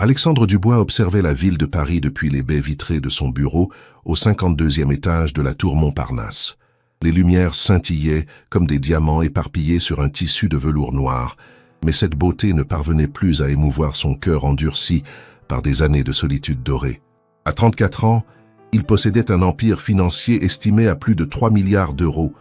Alexandre Dubois observait la ville de Paris depuis les baies vitrées de son bureau au 52e étage de la tour Montparnasse. Les lumières scintillaient comme des diamants éparpillés sur un tissu de velours noir, mais cette beauté ne parvenait plus à émouvoir son cœur endurci par des années de solitude dorée. À 34 ans, il possédait un empire financier estimé à plus de 3 milliards d'euros,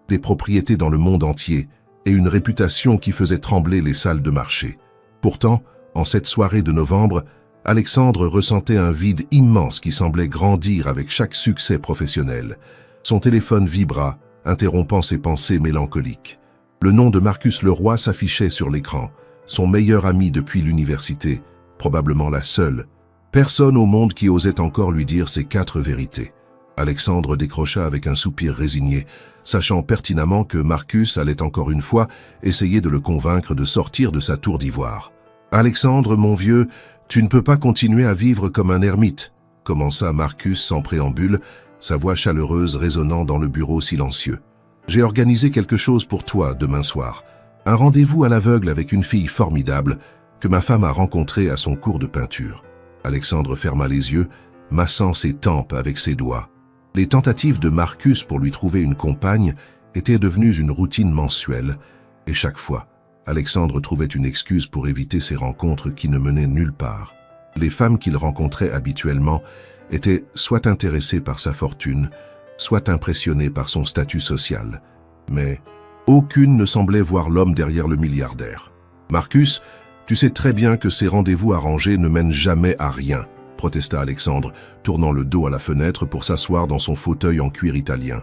des propriétés dans le monde entier et une réputation qui faisait trembler les salles de marché. Pourtant, en cette soirée de novembre, Alexandre ressentait un vide immense qui semblait grandir avec chaque succès professionnel. Son téléphone vibra, interrompant ses pensées mélancoliques. Le nom de Marcus Leroy s'affichait sur l'écran, son meilleur ami depuis l'université, probablement la seule. Personne au monde qui osait encore lui dire ces 4 vérités. Alexandre décrocha avec un soupir résigné, sachant pertinemment que Marcus allait encore une fois essayer de le convaincre de sortir de sa tour d'ivoire. « Alexandre, mon vieux, tu ne peux pas continuer à vivre comme un ermite », commença Marcus sans préambule, sa voix chaleureuse résonnant dans le bureau silencieux. « J'ai organisé quelque chose pour toi demain soir. Un rendez-vous à l'aveugle avec une fille formidable que ma femme a rencontrée à son cours de peinture. » Alexandre ferma les yeux, massant ses tempes avec ses doigts. Les tentatives de Marcus pour lui trouver une compagne étaient devenues une routine mensuelle, et chaque fois, Alexandre trouvait une excuse pour éviter ces rencontres qui ne menaient nulle part. Les femmes qu'il rencontrait habituellement étaient soit intéressées par sa fortune, soit impressionnées par son statut social. Mais aucune ne semblait voir l'homme derrière le milliardaire. « Marcus, tu sais très bien que ces rendez-vous arrangés ne mènent jamais à rien », protesta Alexandre, tournant le dos à la fenêtre pour s'asseoir dans son fauteuil en cuir italien.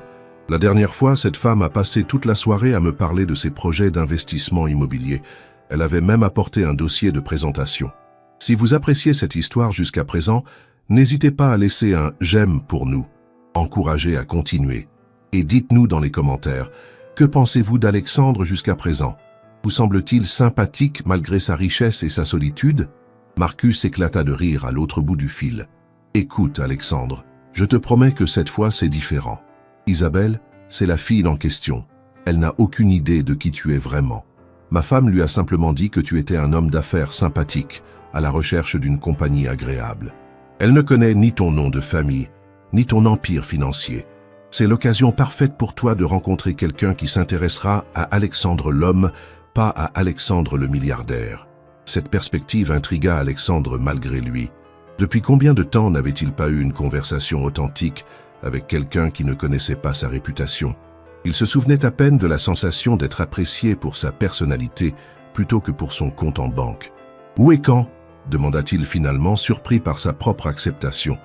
La dernière fois, cette femme a passé toute la soirée à me parler de ses projets d'investissement immobilier. Elle avait même apporté un dossier de présentation. Si vous appréciez cette histoire jusqu'à présent, n'hésitez pas à laisser un « j'aime » pour nous. Encouragez à continuer. Et dites-nous dans les commentaires, que pensez-vous d'Alexandre jusqu'à présent? Vous semble-t-il sympathique malgré sa richesse et sa solitude? Marcus éclata de rire à l'autre bout du fil. « Écoute, Alexandre, je te promets que cette fois c'est différent. Isabelle, c'est la fille en question. Elle n'a aucune idée de qui tu es vraiment. Ma femme lui a simplement dit que tu étais un homme d'affaires sympathique, à la recherche d'une compagnie agréable. Elle ne connaît ni ton nom de famille, ni ton empire financier. C'est l'occasion parfaite pour toi de rencontrer quelqu'un qui s'intéressera à Alexandre l'homme, pas à Alexandre le milliardaire. » Cette perspective intrigua Alexandre malgré lui. Depuis combien de temps n'avait-il pas eu une conversation authentique avec quelqu'un qui ne connaissait pas sa réputation? Il se souvenait à peine de la sensation d'être apprécié pour sa personnalité plutôt que pour son compte en banque. « Où et quand ?» demanda-t-il finalement, surpris par sa propre acceptation.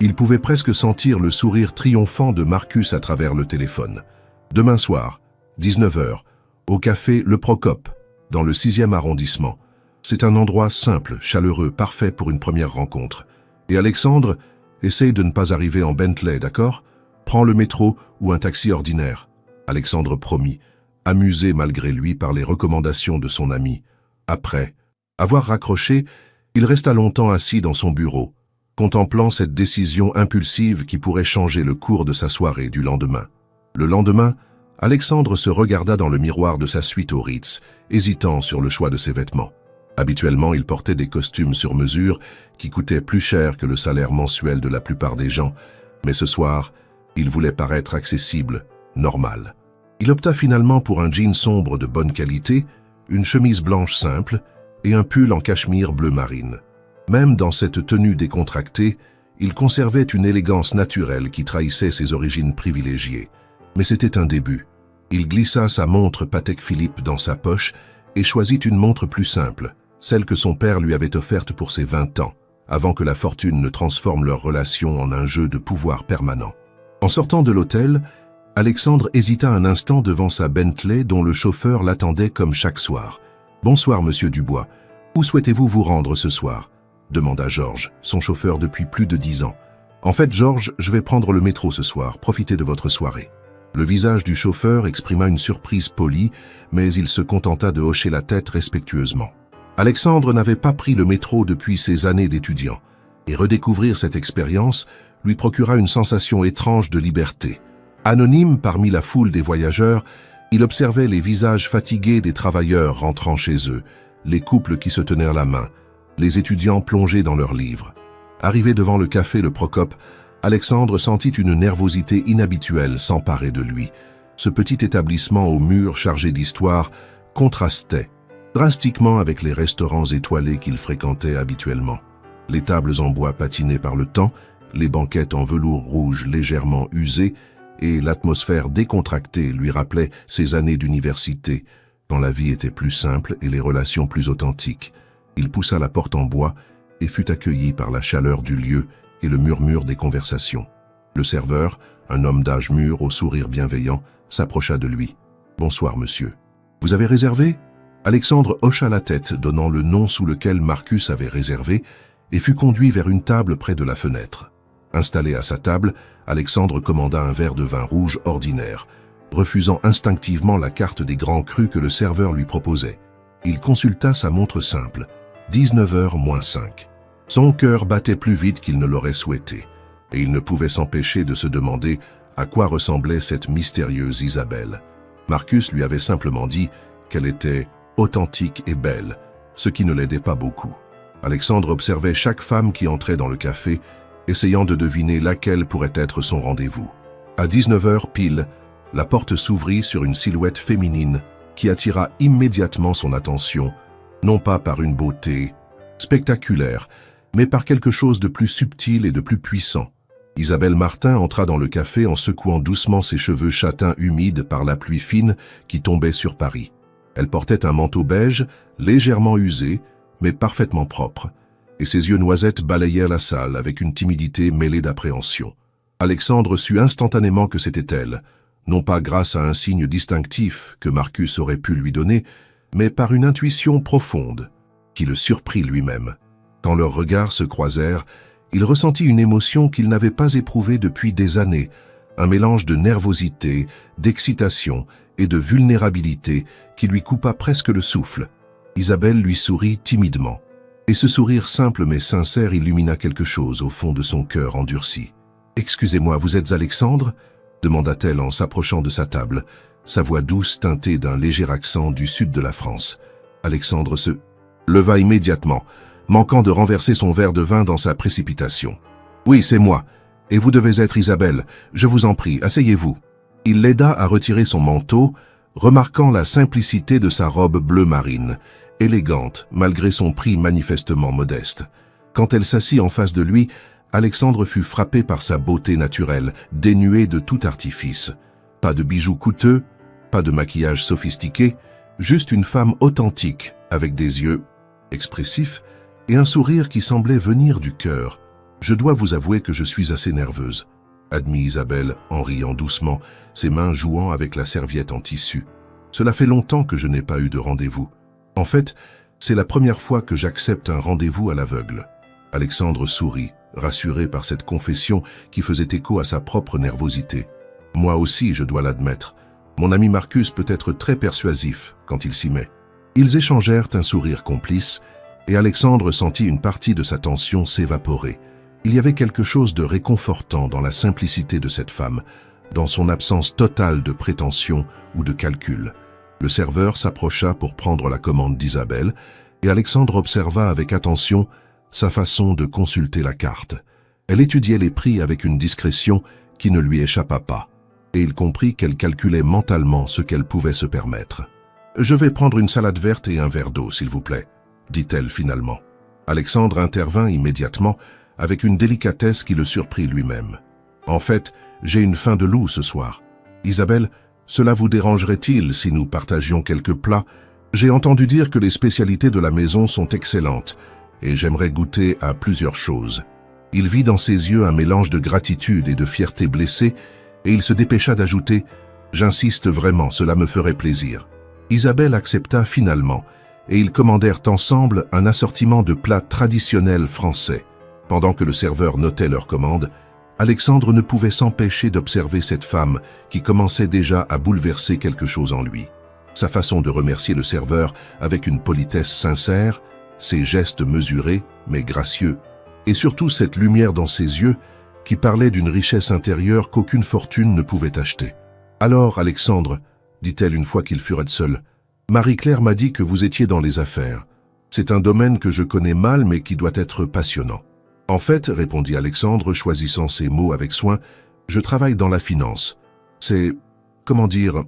Il pouvait presque sentir le sourire triomphant de Marcus à travers le téléphone. « Demain soir, 19h, au café Le Procope, dans le 6e arrondissement. C'est un endroit simple, chaleureux, parfait pour une première rencontre. Et Alexandre, essaye de ne pas arriver en Bentley, d'accord? Prends le métro ou un taxi ordinaire. » Alexandre promit, amusé malgré lui par les recommandations de son ami. Après avoir raccroché, il resta longtemps assis dans son bureau, contemplant cette décision impulsive qui pourrait changer le cours de sa soirée du lendemain. Le lendemain, Alexandre se regarda dans le miroir de sa suite au Ritz, hésitant sur le choix de ses vêtements. Habituellement, il portait des costumes sur mesure qui coûtaient plus cher que le salaire mensuel de la plupart des gens, mais ce soir, il voulait paraître accessible, normal. Il opta finalement pour un jean sombre de bonne qualité, une chemise blanche simple et un pull en cachemire bleu marine. Même dans cette tenue décontractée, il conservait une élégance naturelle qui trahissait ses origines privilégiées. Mais c'était un début. Il glissa sa montre Patek Philippe dans sa poche et choisit une montre plus simple, celle que son père lui avait offerte pour ses 20 ans, avant que la fortune ne transforme leur relation en un jeu de pouvoir permanent. En sortant de l'hôtel, Alexandre hésita un instant devant sa Bentley dont le chauffeur l'attendait comme chaque soir. « Bonsoir, monsieur Dubois. Où souhaitez-vous vous rendre ce soir ?» demanda Georges, son chauffeur depuis plus de 10 ans. « En fait, Georges, je vais prendre le métro ce soir. Profitez de votre soirée. » Le visage du chauffeur exprima une surprise polie, mais il se contenta de hocher la tête respectueusement. Alexandre n'avait pas pris le métro depuis ses années d'étudiant, et redécouvrir cette expérience lui procura une sensation étrange de liberté. Anonyme parmi la foule des voyageurs, il observait les visages fatigués des travailleurs rentrant chez eux, les couples qui se tenaient la main, les étudiants plongés dans leurs livres. Arrivé devant le café Le Procope, Alexandre sentit une nervosité inhabituelle s'emparer de lui. Ce petit établissement aux murs chargés d'histoire contrastait drastiquement avec les restaurants étoilés qu'il fréquentait habituellement. Les tables en bois patinées par le temps, les banquettes en velours rouge légèrement usées et l'atmosphère décontractée lui rappelaient ses années d'université, quand la vie était plus simple et les relations plus authentiques. Il poussa la porte en bois et fut accueilli par la chaleur du lieu et le murmure des conversations. Le serveur, un homme d'âge mûr au sourire bienveillant, s'approcha de lui. « Bonsoir, monsieur. Vous avez réservé ?» Alexandre hocha la tête, donnant le nom sous lequel Marcus avait réservé, et fut conduit vers une table près de la fenêtre. Installé à sa table, Alexandre commanda un verre de vin rouge ordinaire, refusant instinctivement la carte des grands crus que le serveur lui proposait. Il consulta sa montre simple, 19h moins 5. Son cœur battait plus vite qu'il ne l'aurait souhaité, et il ne pouvait s'empêcher de se demander à quoi ressemblait cette mystérieuse Isabelle. Marcus lui avait simplement dit qu'elle était authentique et belle, ce qui ne l'aidait pas beaucoup. Alexandre observait chaque femme qui entrait dans le café, essayant de deviner laquelle pourrait être son rendez-vous. À 19h pile, la porte s'ouvrit sur une silhouette féminine qui attira immédiatement son attention, non pas par une beauté spectaculaire, mais par quelque chose de plus subtil et de plus puissant. Isabelle Martin entra dans le café en secouant doucement ses cheveux châtains humides par la pluie fine qui tombait sur Paris. Elle portait un manteau beige, légèrement usé, mais parfaitement propre, et ses yeux noisettes balayaient la salle avec une timidité mêlée d'appréhension. Alexandre sut instantanément que c'était elle, non pas grâce à un signe distinctif que Marcus aurait pu lui donner, mais par une intuition profonde, qui le surprit lui-même. Quand leurs regards se croisèrent, il ressentit une émotion qu'il n'avait pas éprouvée depuis des années, un mélange de nervosité, d'excitation et de vulnérabilité qui lui coupa presque le souffle. Isabelle lui sourit timidement, et ce sourire simple mais sincère illumina quelque chose au fond de son cœur endurci. « Excusez-moi, vous êtes Alexandre ?» demanda-t-elle en s'approchant de sa table, sa voix douce teintée d'un léger accent du sud de la France. Alexandre se leva immédiatement, manquant de renverser son verre de vin dans sa précipitation. « Oui, c'est moi, et vous devez être Isabelle. Je vous en prie, asseyez-vous. » Il l'aida à retirer son manteau, remarquant la simplicité de sa robe bleu marine, élégante malgré son prix manifestement modeste. Quand elle s'assit en face de lui, Alexandre fut frappé par sa beauté naturelle, dénuée de tout artifice. Pas de bijoux coûteux, pas de maquillage sophistiqué, juste une femme authentique, avec des yeux expressifs et un sourire qui semblait venir du cœur. « Je dois vous avouer que je suis assez nerveuse », admit Isabelle en riant doucement, ses mains jouant avec la serviette en tissu. « Cela fait longtemps que je n'ai pas eu de rendez-vous. En fait, c'est la première fois que j'accepte un rendez-vous à l'aveugle. » Alexandre sourit, rassuré par cette confession qui faisait écho à sa propre nervosité. « Moi aussi, je dois l'admettre. Mon ami Marcus peut être très persuasif quand il s'y met. » Ils échangèrent un sourire complice, et Alexandre sentit une partie de sa tension s'évaporer. Il y avait quelque chose de réconfortant dans la simplicité de cette femme, dans son absence totale de prétention ou de calcul. Le serveur s'approcha pour prendre la commande d'Isabelle, et Alexandre observa avec attention sa façon de consulter la carte. Elle étudiait les prix avec une discrétion qui ne lui échappa pas, et il comprit qu'elle calculait mentalement ce qu'elle pouvait se permettre. « Je vais prendre une salade verte et un verre d'eau, s'il vous plaît, » dit-elle finalement. Alexandre intervint immédiatement, avec une délicatesse qui le surprit lui-même. « En fait, j'ai une faim de loup ce soir. Isabelle, cela vous dérangerait-il si nous partagions quelques plats? J'ai entendu dire que les spécialités de la maison sont excellentes, et j'aimerais goûter à plusieurs choses. » Il vit dans ses yeux un mélange de gratitude et de fierté blessée, et il se dépêcha d'ajouter « J'insiste vraiment, cela me ferait plaisir. » Isabelle accepta finalement, et ils commandèrent ensemble un assortiment de plats traditionnels français. Pendant que le serveur notait leur commande, Alexandre ne pouvait s'empêcher d'observer cette femme qui commençait déjà à bouleverser quelque chose en lui. Sa façon de remercier le serveur avec une politesse sincère, ses gestes mesurés mais gracieux, et surtout cette lumière dans ses yeux qui parlait d'une richesse intérieure qu'aucune fortune ne pouvait acheter. « Alors, Alexandre, dit-elle une fois qu'ils furent seuls, Marie-Claire m'a dit que vous étiez dans les affaires. C'est un domaine que je connais mal mais qui doit être passionnant. En fait, répondit Alexandre, choisissant ses mots avec soin, je travaille dans la finance. C'est, comment dire,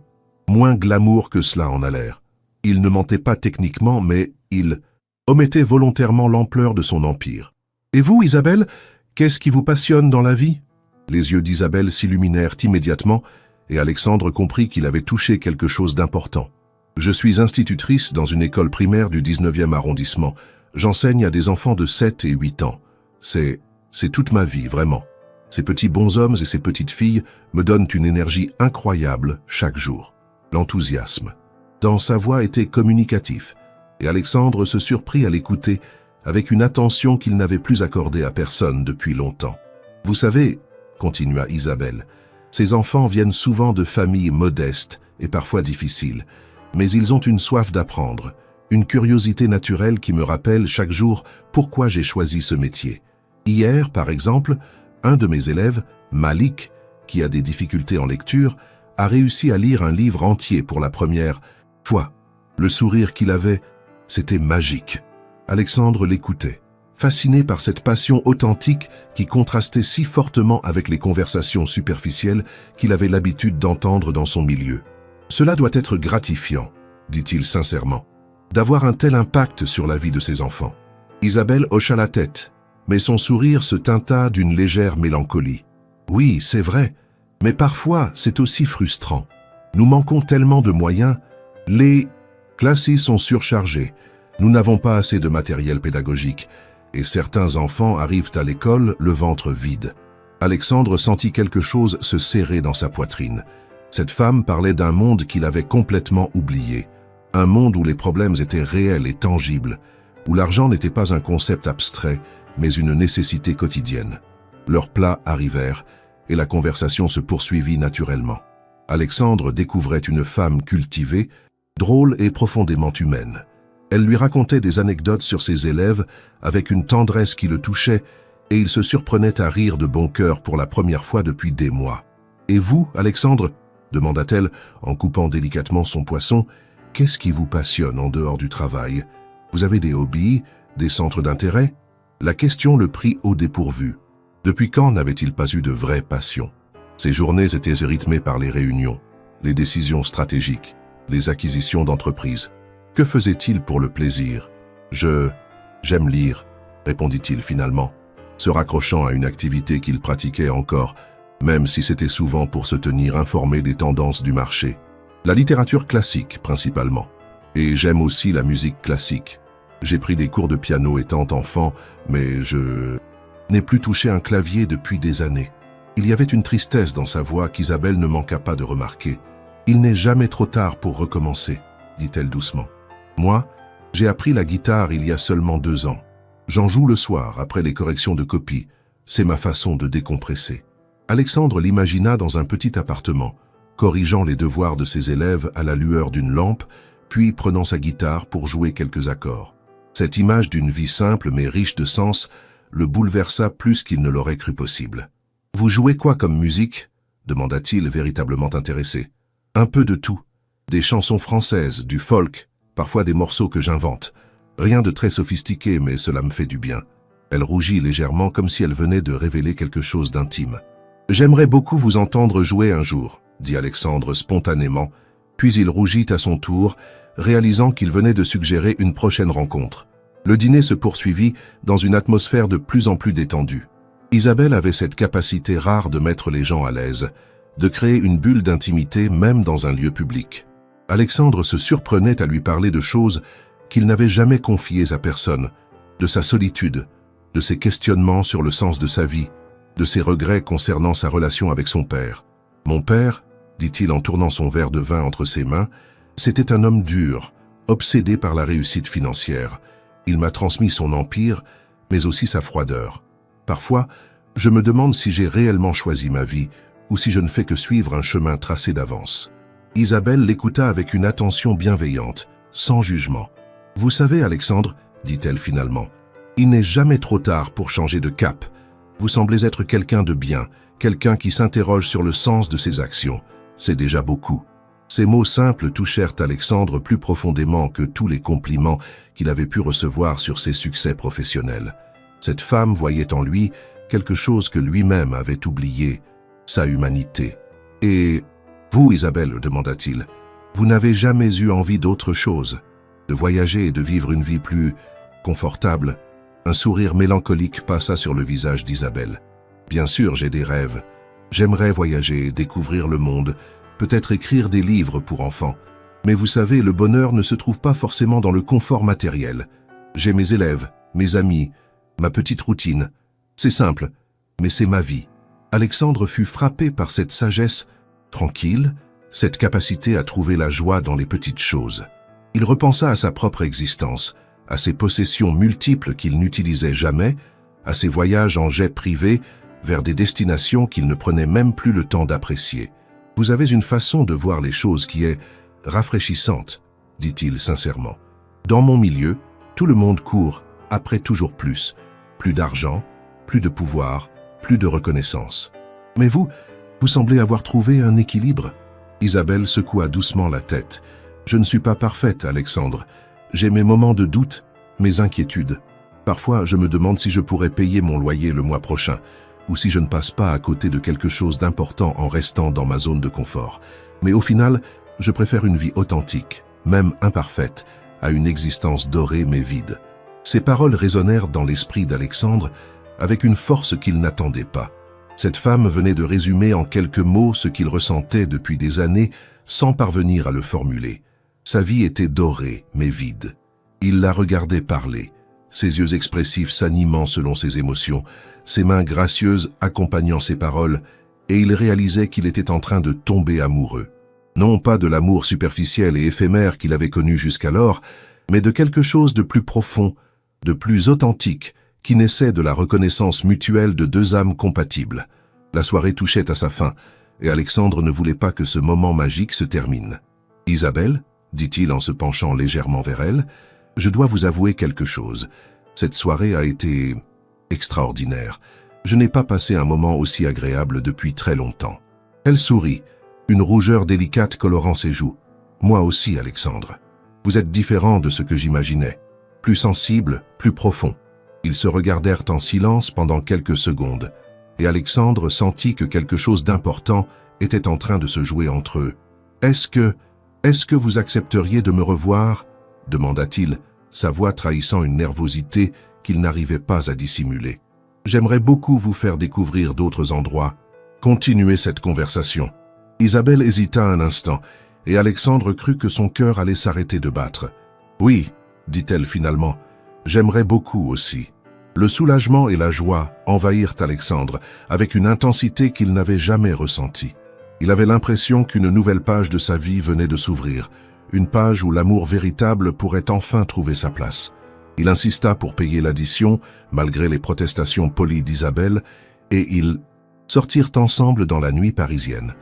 moins glamour que cela en a l'air. Il ne mentait pas techniquement, mais il omettait volontairement l'ampleur de son empire. Et vous, Isabelle, qu'est-ce qui vous passionne dans la vie? Les yeux d'Isabelle s'illuminèrent immédiatement et Alexandre comprit qu'il avait touché quelque chose d'important. Je suis institutrice dans une école primaire du 19e arrondissement. J'enseigne à des enfants de 7 et 8 ans. C'est toute ma vie, vraiment. Ces petits bonshommes et ces petites filles me donnent une énergie incroyable chaque jour. L'enthousiasme. Dans sa voix était communicatif, et Alexandre se surprit à l'écouter avec une attention qu'il n'avait plus accordée à personne depuis longtemps. Vous savez, continua Isabelle, ces enfants viennent souvent de familles modestes et parfois difficiles, mais ils ont une soif d'apprendre, une curiosité naturelle qui me rappelle chaque jour pourquoi j'ai choisi ce métier. Hier, par exemple, un de mes élèves, Malik, qui a des difficultés en lecture, a réussi à lire un livre entier pour la première fois. Le sourire qu'il avait, c'était magique. Alexandre l'écoutait, fasciné par cette passion authentique qui contrastait si fortement avec les conversations superficielles qu'il avait l'habitude d'entendre dans son milieu. « Cela doit être gratifiant, » dit-il sincèrement, « d'avoir un tel impact sur la vie de ses enfants. » Isabelle hocha la tête, mais son sourire se teinta d'une légère mélancolie. « Oui, c'est vrai, mais parfois c'est aussi frustrant. Nous manquons tellement de moyens, les classes sont surchargées, nous n'avons pas assez de matériel pédagogique, et certains enfants arrivent à l'école le ventre vide. » Alexandre sentit quelque chose se serrer dans sa poitrine. Cette femme parlait d'un monde qu'il avait complètement oublié, un monde où les problèmes étaient réels et tangibles, où l'argent n'était pas un concept abstrait, mais une nécessité quotidienne. Leurs plats arrivèrent, et la conversation se poursuivit naturellement. Alexandre découvrait une femme cultivée, drôle et profondément humaine. Elle lui racontait des anecdotes sur ses élèves avec une tendresse qui le touchait, et il se surprenait à rire de bon cœur pour la première fois depuis des mois. « Et vous, Alexandre ?» demanda-t-elle en coupant délicatement son poisson. « Qu'est-ce qui vous passionne en dehors du travail? Vous avez des hobbies, des centres d'intérêt ?» La question le prit au dépourvu. Depuis quand n'avait-il pas eu de vraie passion? Ses journées étaient rythmées par les réunions, les décisions stratégiques, les acquisitions d'entreprises. Que faisait-il pour le plaisir? « J'aime lire », répondit-il finalement, se raccrochant à une activité qu'il pratiquait encore, même si c'était souvent pour se tenir informé des tendances du marché. La littérature classique, principalement. Et j'aime aussi la musique classique. J'ai pris des cours de piano étant enfant, mais je n'ai plus touché un clavier depuis des années. Il y avait une tristesse dans sa voix qu'Isabelle ne manqua pas de remarquer. « Il n'est jamais trop tard pour recommencer », dit-elle doucement. « Moi, j'ai appris la guitare il y a seulement 2 ans. J'en joue le soir, après les corrections de copie. C'est ma façon de décompresser. » Alexandre l'imagina dans un petit appartement, corrigeant les devoirs de ses élèves à la lueur d'une lampe, puis prenant sa guitare pour jouer quelques accords. Cette image d'une vie simple mais riche de sens le bouleversa plus qu'il ne l'aurait cru possible. « Vous jouez quoi comme musique ?» demanda-t-il, véritablement intéressé. « Un peu de tout. Des chansons françaises, du folk, parfois des morceaux que j'invente. Rien de très sophistiqué, mais cela me fait du bien. » Elle rougit légèrement comme si elle venait de révéler quelque chose d'intime. « J'aimerais beaucoup vous entendre jouer un jour, » dit Alexandre spontanément, puis il rougit à son tour, réalisant qu'il venait de suggérer une prochaine rencontre. Le dîner se poursuivit dans une atmosphère de plus en plus détendue. Isabelle avait cette capacité rare de mettre les gens à l'aise, de créer une bulle d'intimité même dans un lieu public. Alexandre se surprenait à lui parler de choses qu'il n'avait jamais confiées à personne, de sa solitude, de ses questionnements sur le sens de sa vie, de ses regrets concernant sa relation avec son père. « Mon père, » dit-il en tournant son verre de vin entre ses mains, « c'était un homme dur, obsédé par la réussite financière. Il m'a transmis son empire, mais aussi sa froideur. Parfois, je me demande si j'ai réellement choisi ma vie ou si je ne fais que suivre un chemin tracé d'avance. » Isabelle l'écouta avec une attention bienveillante, sans jugement. « Vous savez, Alexandre, » dit-elle finalement, « il n'est jamais trop tard pour changer de cap. Vous semblez être quelqu'un de bien, quelqu'un qui s'interroge sur le sens de ses actions. C'est déjà beaucoup. » Ces mots simples touchèrent Alexandre plus profondément que tous les compliments qu'il avait pu recevoir sur ses succès professionnels. Cette femme voyait en lui quelque chose que lui-même avait oublié, sa humanité. « Et vous, Isabelle, demanda-t-il, vous n'avez jamais eu envie d'autre chose, de voyager et de vivre une vie plus confortable ?» Un sourire mélancolique passa sur le visage d'Isabelle. « Bien sûr, j'ai des rêves. J'aimerais voyager, découvrir le monde, peut-être écrire des livres pour enfants. Mais vous savez, le bonheur ne se trouve pas forcément dans le confort matériel. J'ai mes élèves, mes amis, ma petite routine. C'est simple, mais c'est ma vie. » Alexandre fut frappé par cette sagesse tranquille, cette capacité à trouver la joie dans les petites choses. Il repensa à sa propre existence, à ses possessions multiples qu'il n'utilisait jamais, à ses voyages en jet privé vers des destinations qu'il ne prenait même plus le temps d'apprécier. « Vous avez une façon de voir les choses qui est rafraîchissante, » dit-il sincèrement. « Dans mon milieu, tout le monde court après toujours plus d'argent, plus de pouvoir, plus de reconnaissance. Mais vous semblez avoir trouvé un équilibre. » Isabelle secoua doucement la tête. « Je ne suis pas parfaite, Alexandre. J'ai mes moments de doute, mes inquiétudes. Parfois, je me demande si je pourrais payer mon loyer le mois prochain, ou si je ne passe pas à côté de quelque chose d'important en restant dans ma zone de confort. Mais au final, je préfère une vie authentique, même imparfaite, à une existence dorée mais vide. » Ces paroles résonnèrent dans l'esprit d'Alexandre avec une force qu'il n'attendait pas. Cette femme venait de résumer en quelques mots ce qu'il ressentait depuis des années sans parvenir à le formuler. Sa vie était dorée mais vide. Il la regardait parler, ses yeux expressifs s'animant selon ses émotions, ses mains gracieuses accompagnant ses paroles, et il réalisait qu'il était en train de tomber amoureux. Non pas de l'amour superficiel et éphémère qu'il avait connu jusqu'alors, mais de quelque chose de plus profond, de plus authentique, qui naissait de la reconnaissance mutuelle de deux âmes compatibles. La soirée touchait à sa fin, et Alexandre ne voulait pas que ce moment magique se termine. « Isabelle, » dit-il en se penchant légèrement vers elle, « je dois vous avouer quelque chose. Cette soirée a été extraordinaire. Je n'ai pas passé un moment aussi agréable depuis très longtemps. » Elle sourit, une rougeur délicate colorant ses joues. « Moi aussi, Alexandre. Vous êtes différent de ce que j'imaginais. Plus sensible, plus profond. » Ils se regardèrent en silence pendant quelques secondes, et Alexandre sentit que quelque chose d'important était en train de se jouer entre eux. « Est-ce que vous accepteriez de me revoir ?» demanda-t-il, sa voix trahissant une nervosité qu'il n'arrivait pas à dissimuler. « J'aimerais beaucoup vous faire découvrir d'autres endroits. Continuez cette conversation. » Isabelle hésita un instant, et Alexandre crut que son cœur allait s'arrêter de battre. « Oui, » dit-elle finalement, « j'aimerais beaucoup aussi. » Le soulagement et la joie envahirent Alexandre avec une intensité qu'il n'avait jamais ressentie. Il avait l'impression qu'une nouvelle page de sa vie venait de s'ouvrir, une page où l'amour véritable pourrait enfin trouver sa place. Il insista pour payer l'addition, malgré les protestations polies d'Isabelle, et ils sortirent ensemble dans la nuit parisienne.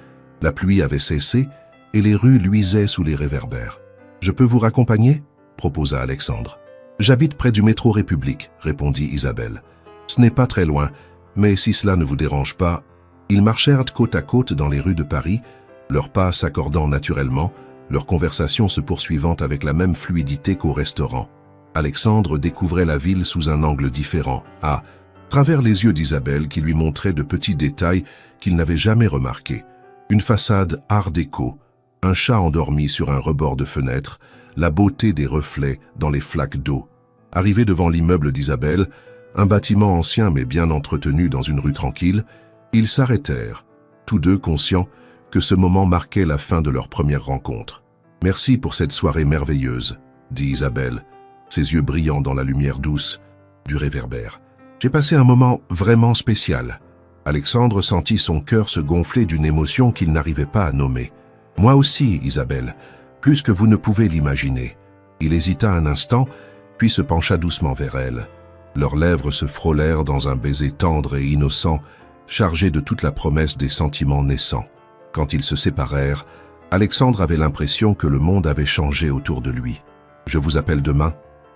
La pluie avait cessé et les rues luisaient sous les réverbères. « Je peux vous raccompagner ?» proposa Alexandre. « J'habite près du métro République, » répondit Isabelle. « Ce n'est pas très loin, mais si cela ne vous dérange pas... » Ils marchèrent côte à côte dans les rues de Paris, leurs pas s'accordant naturellement, leur conversation se poursuivant avec la même fluidité qu'au restaurant. Alexandre découvrait la ville sous un angle différent, à travers les yeux d'Isabelle qui lui montraient de petits détails qu'il n'avait jamais remarqués. Une façade art déco, un chat endormi sur un rebord de fenêtre, la beauté des reflets dans les flaques d'eau. Arrivé devant l'immeuble d'Isabelle, un bâtiment ancien mais bien entretenu dans une rue tranquille, ils s'arrêtèrent, tous deux conscients que ce moment marquait la fin de leur première rencontre. « Merci pour cette soirée merveilleuse, » dit Isabelle, ses yeux brillant dans la lumière douce du réverbère. « J'ai passé un moment vraiment spécial. » Alexandre sentit son cœur se gonfler d'une émotion qu'il n'arrivait pas à nommer. « Moi aussi, Isabelle, plus que vous ne pouvez l'imaginer. » Il hésita un instant, puis se pencha doucement vers elle. Leurs lèvres se frôlèrent dans un baiser tendre et innocent, chargé de toute la promesse des sentiments naissants. Quand ils se séparèrent, Alexandre avait l'impression que le monde avait changé autour de lui. « Je vous appelle demain ?»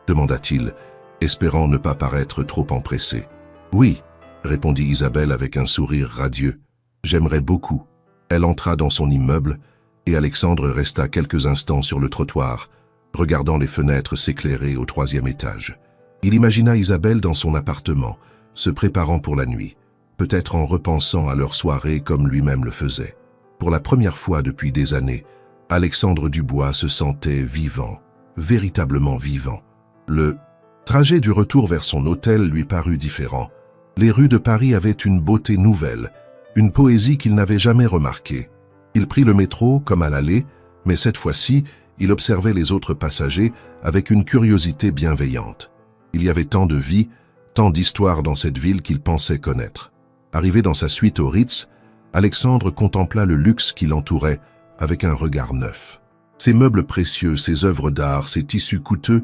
demanda-t-il, espérant ne pas paraître trop empressé. « Oui », répondit Isabelle avec un sourire radieux. « J'aimerais beaucoup. » Elle entra dans son immeuble, et Alexandre resta quelques instants sur le trottoir, regardant les fenêtres s'éclairer au 3e étage. Il imagina Isabelle dans son appartement, se préparant pour la nuit, peut-être en repensant à leur soirée comme lui-même le faisait. Pour la première fois depuis des années, Alexandre Dubois se sentait vivant, véritablement vivant. Le trajet du retour vers son hôtel lui parut différent. Les rues de Paris avaient une beauté nouvelle, une poésie qu'il n'avait jamais remarquée. Il prit le métro comme à l'aller, mais cette fois-ci, il observait les autres passagers avec une curiosité bienveillante. Il y avait tant de vie, tant d'histoires dans cette ville qu'il pensait connaître. Arrivé dans sa suite au Ritz, Alexandre contempla le luxe qui l'entourait avec un regard neuf. Ses meubles précieux, ses œuvres d'art, ses tissus coûteux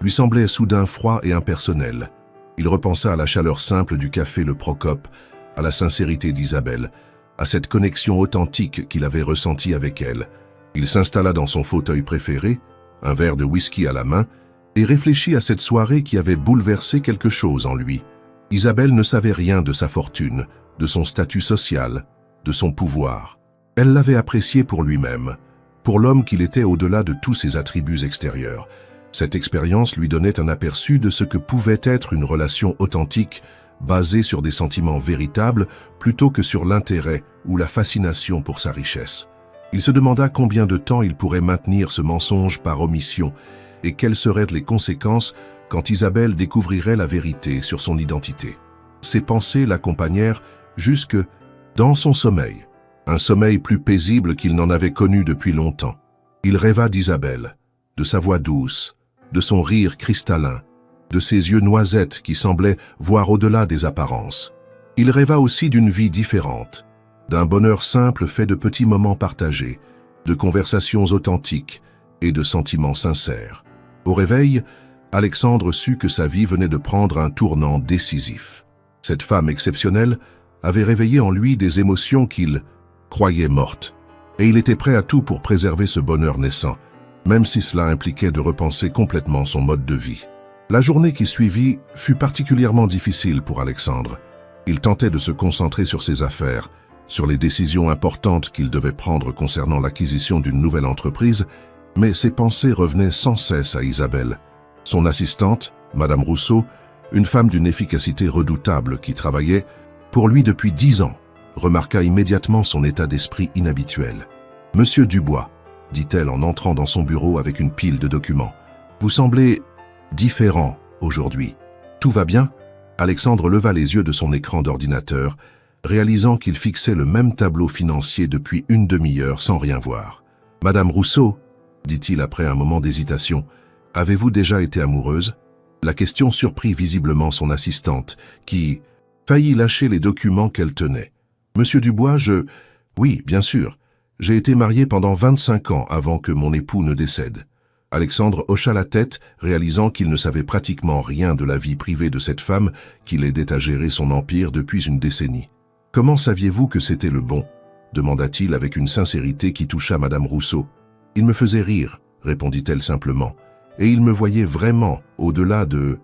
lui semblaient soudain froids et impersonnels. Il repensa à la chaleur simple du café Le Procope, à la sincérité d'Isabelle, à cette connexion authentique qu'il avait ressentie avec elle. Il s'installa dans son fauteuil préféré, un verre de whisky à la main, et réfléchit à cette soirée qui avait bouleversé quelque chose en lui. Isabelle ne savait rien de sa fortune, de son statut social, de son pouvoir. Elle l'avait apprécié pour lui-même, pour l'homme qu'il était au-delà de tous ses attributs extérieurs. Cette expérience lui donnait un aperçu de ce que pouvait être une relation authentique, basée sur des sentiments véritables plutôt que sur l'intérêt ou la fascination pour sa richesse. Il se demanda combien de temps il pourrait maintenir ce mensonge par omission et quelles seraient les conséquences quand Isabelle découvrirait la vérité sur son identité. Ses pensées l'accompagnèrent jusque dans son sommeil, un sommeil plus paisible qu'il n'en avait connu depuis longtemps. Il rêva d'Isabelle, de sa voix douce, de son rire cristallin, de ses yeux noisettes qui semblaient voir au-delà des apparences. Il rêva aussi d'une vie différente, d'un bonheur simple fait de petits moments partagés, de conversations authentiques et de sentiments sincères. Au réveil, Alexandre sut que sa vie venait de prendre un tournant décisif. Cette femme exceptionnelle avait réveillé en lui des émotions qu'il croyait mortes, et il était prêt à tout pour préserver ce bonheur naissant, même si cela impliquait de repenser complètement son mode de vie. La journée qui suivit fut particulièrement difficile pour Alexandre. Il tentait de se concentrer sur ses affaires, sur les décisions importantes qu'il devait prendre concernant l'acquisition d'une nouvelle entreprise, mais ses pensées revenaient sans cesse à Isabelle. Son assistante, Madame Rousseau, une femme d'une efficacité redoutable qui travaillait pour lui depuis 10 ans, remarqua immédiatement son état d'esprit inhabituel. « Monsieur Dubois », dit-elle en entrant dans son bureau avec une pile de documents, « vous semblez différent aujourd'hui. Tout va bien ?» Alexandre leva les yeux de son écran d'ordinateur, réalisant qu'il fixait le même tableau financier depuis une demi-heure sans rien voir. « Madame Rousseau », dit-il après un moment d'hésitation, « avez-vous déjà été amoureuse ?» La question surprit visiblement son assistante, qui faillit lâcher les documents qu'elle tenait. « Monsieur Dubois, Oui, bien sûr. J'ai été marié pendant 25 ans avant que mon époux ne décède. » Alexandre hocha la tête, réalisant qu'il ne savait pratiquement rien de la vie privée de cette femme qui l'aidait à gérer son empire depuis une décennie. « Comment saviez-vous que c'était le bon ?» demanda-t-il avec une sincérité qui toucha Madame Rousseau. « Il me faisait rire, répondit-elle simplement, et il me voyait vraiment au-delà de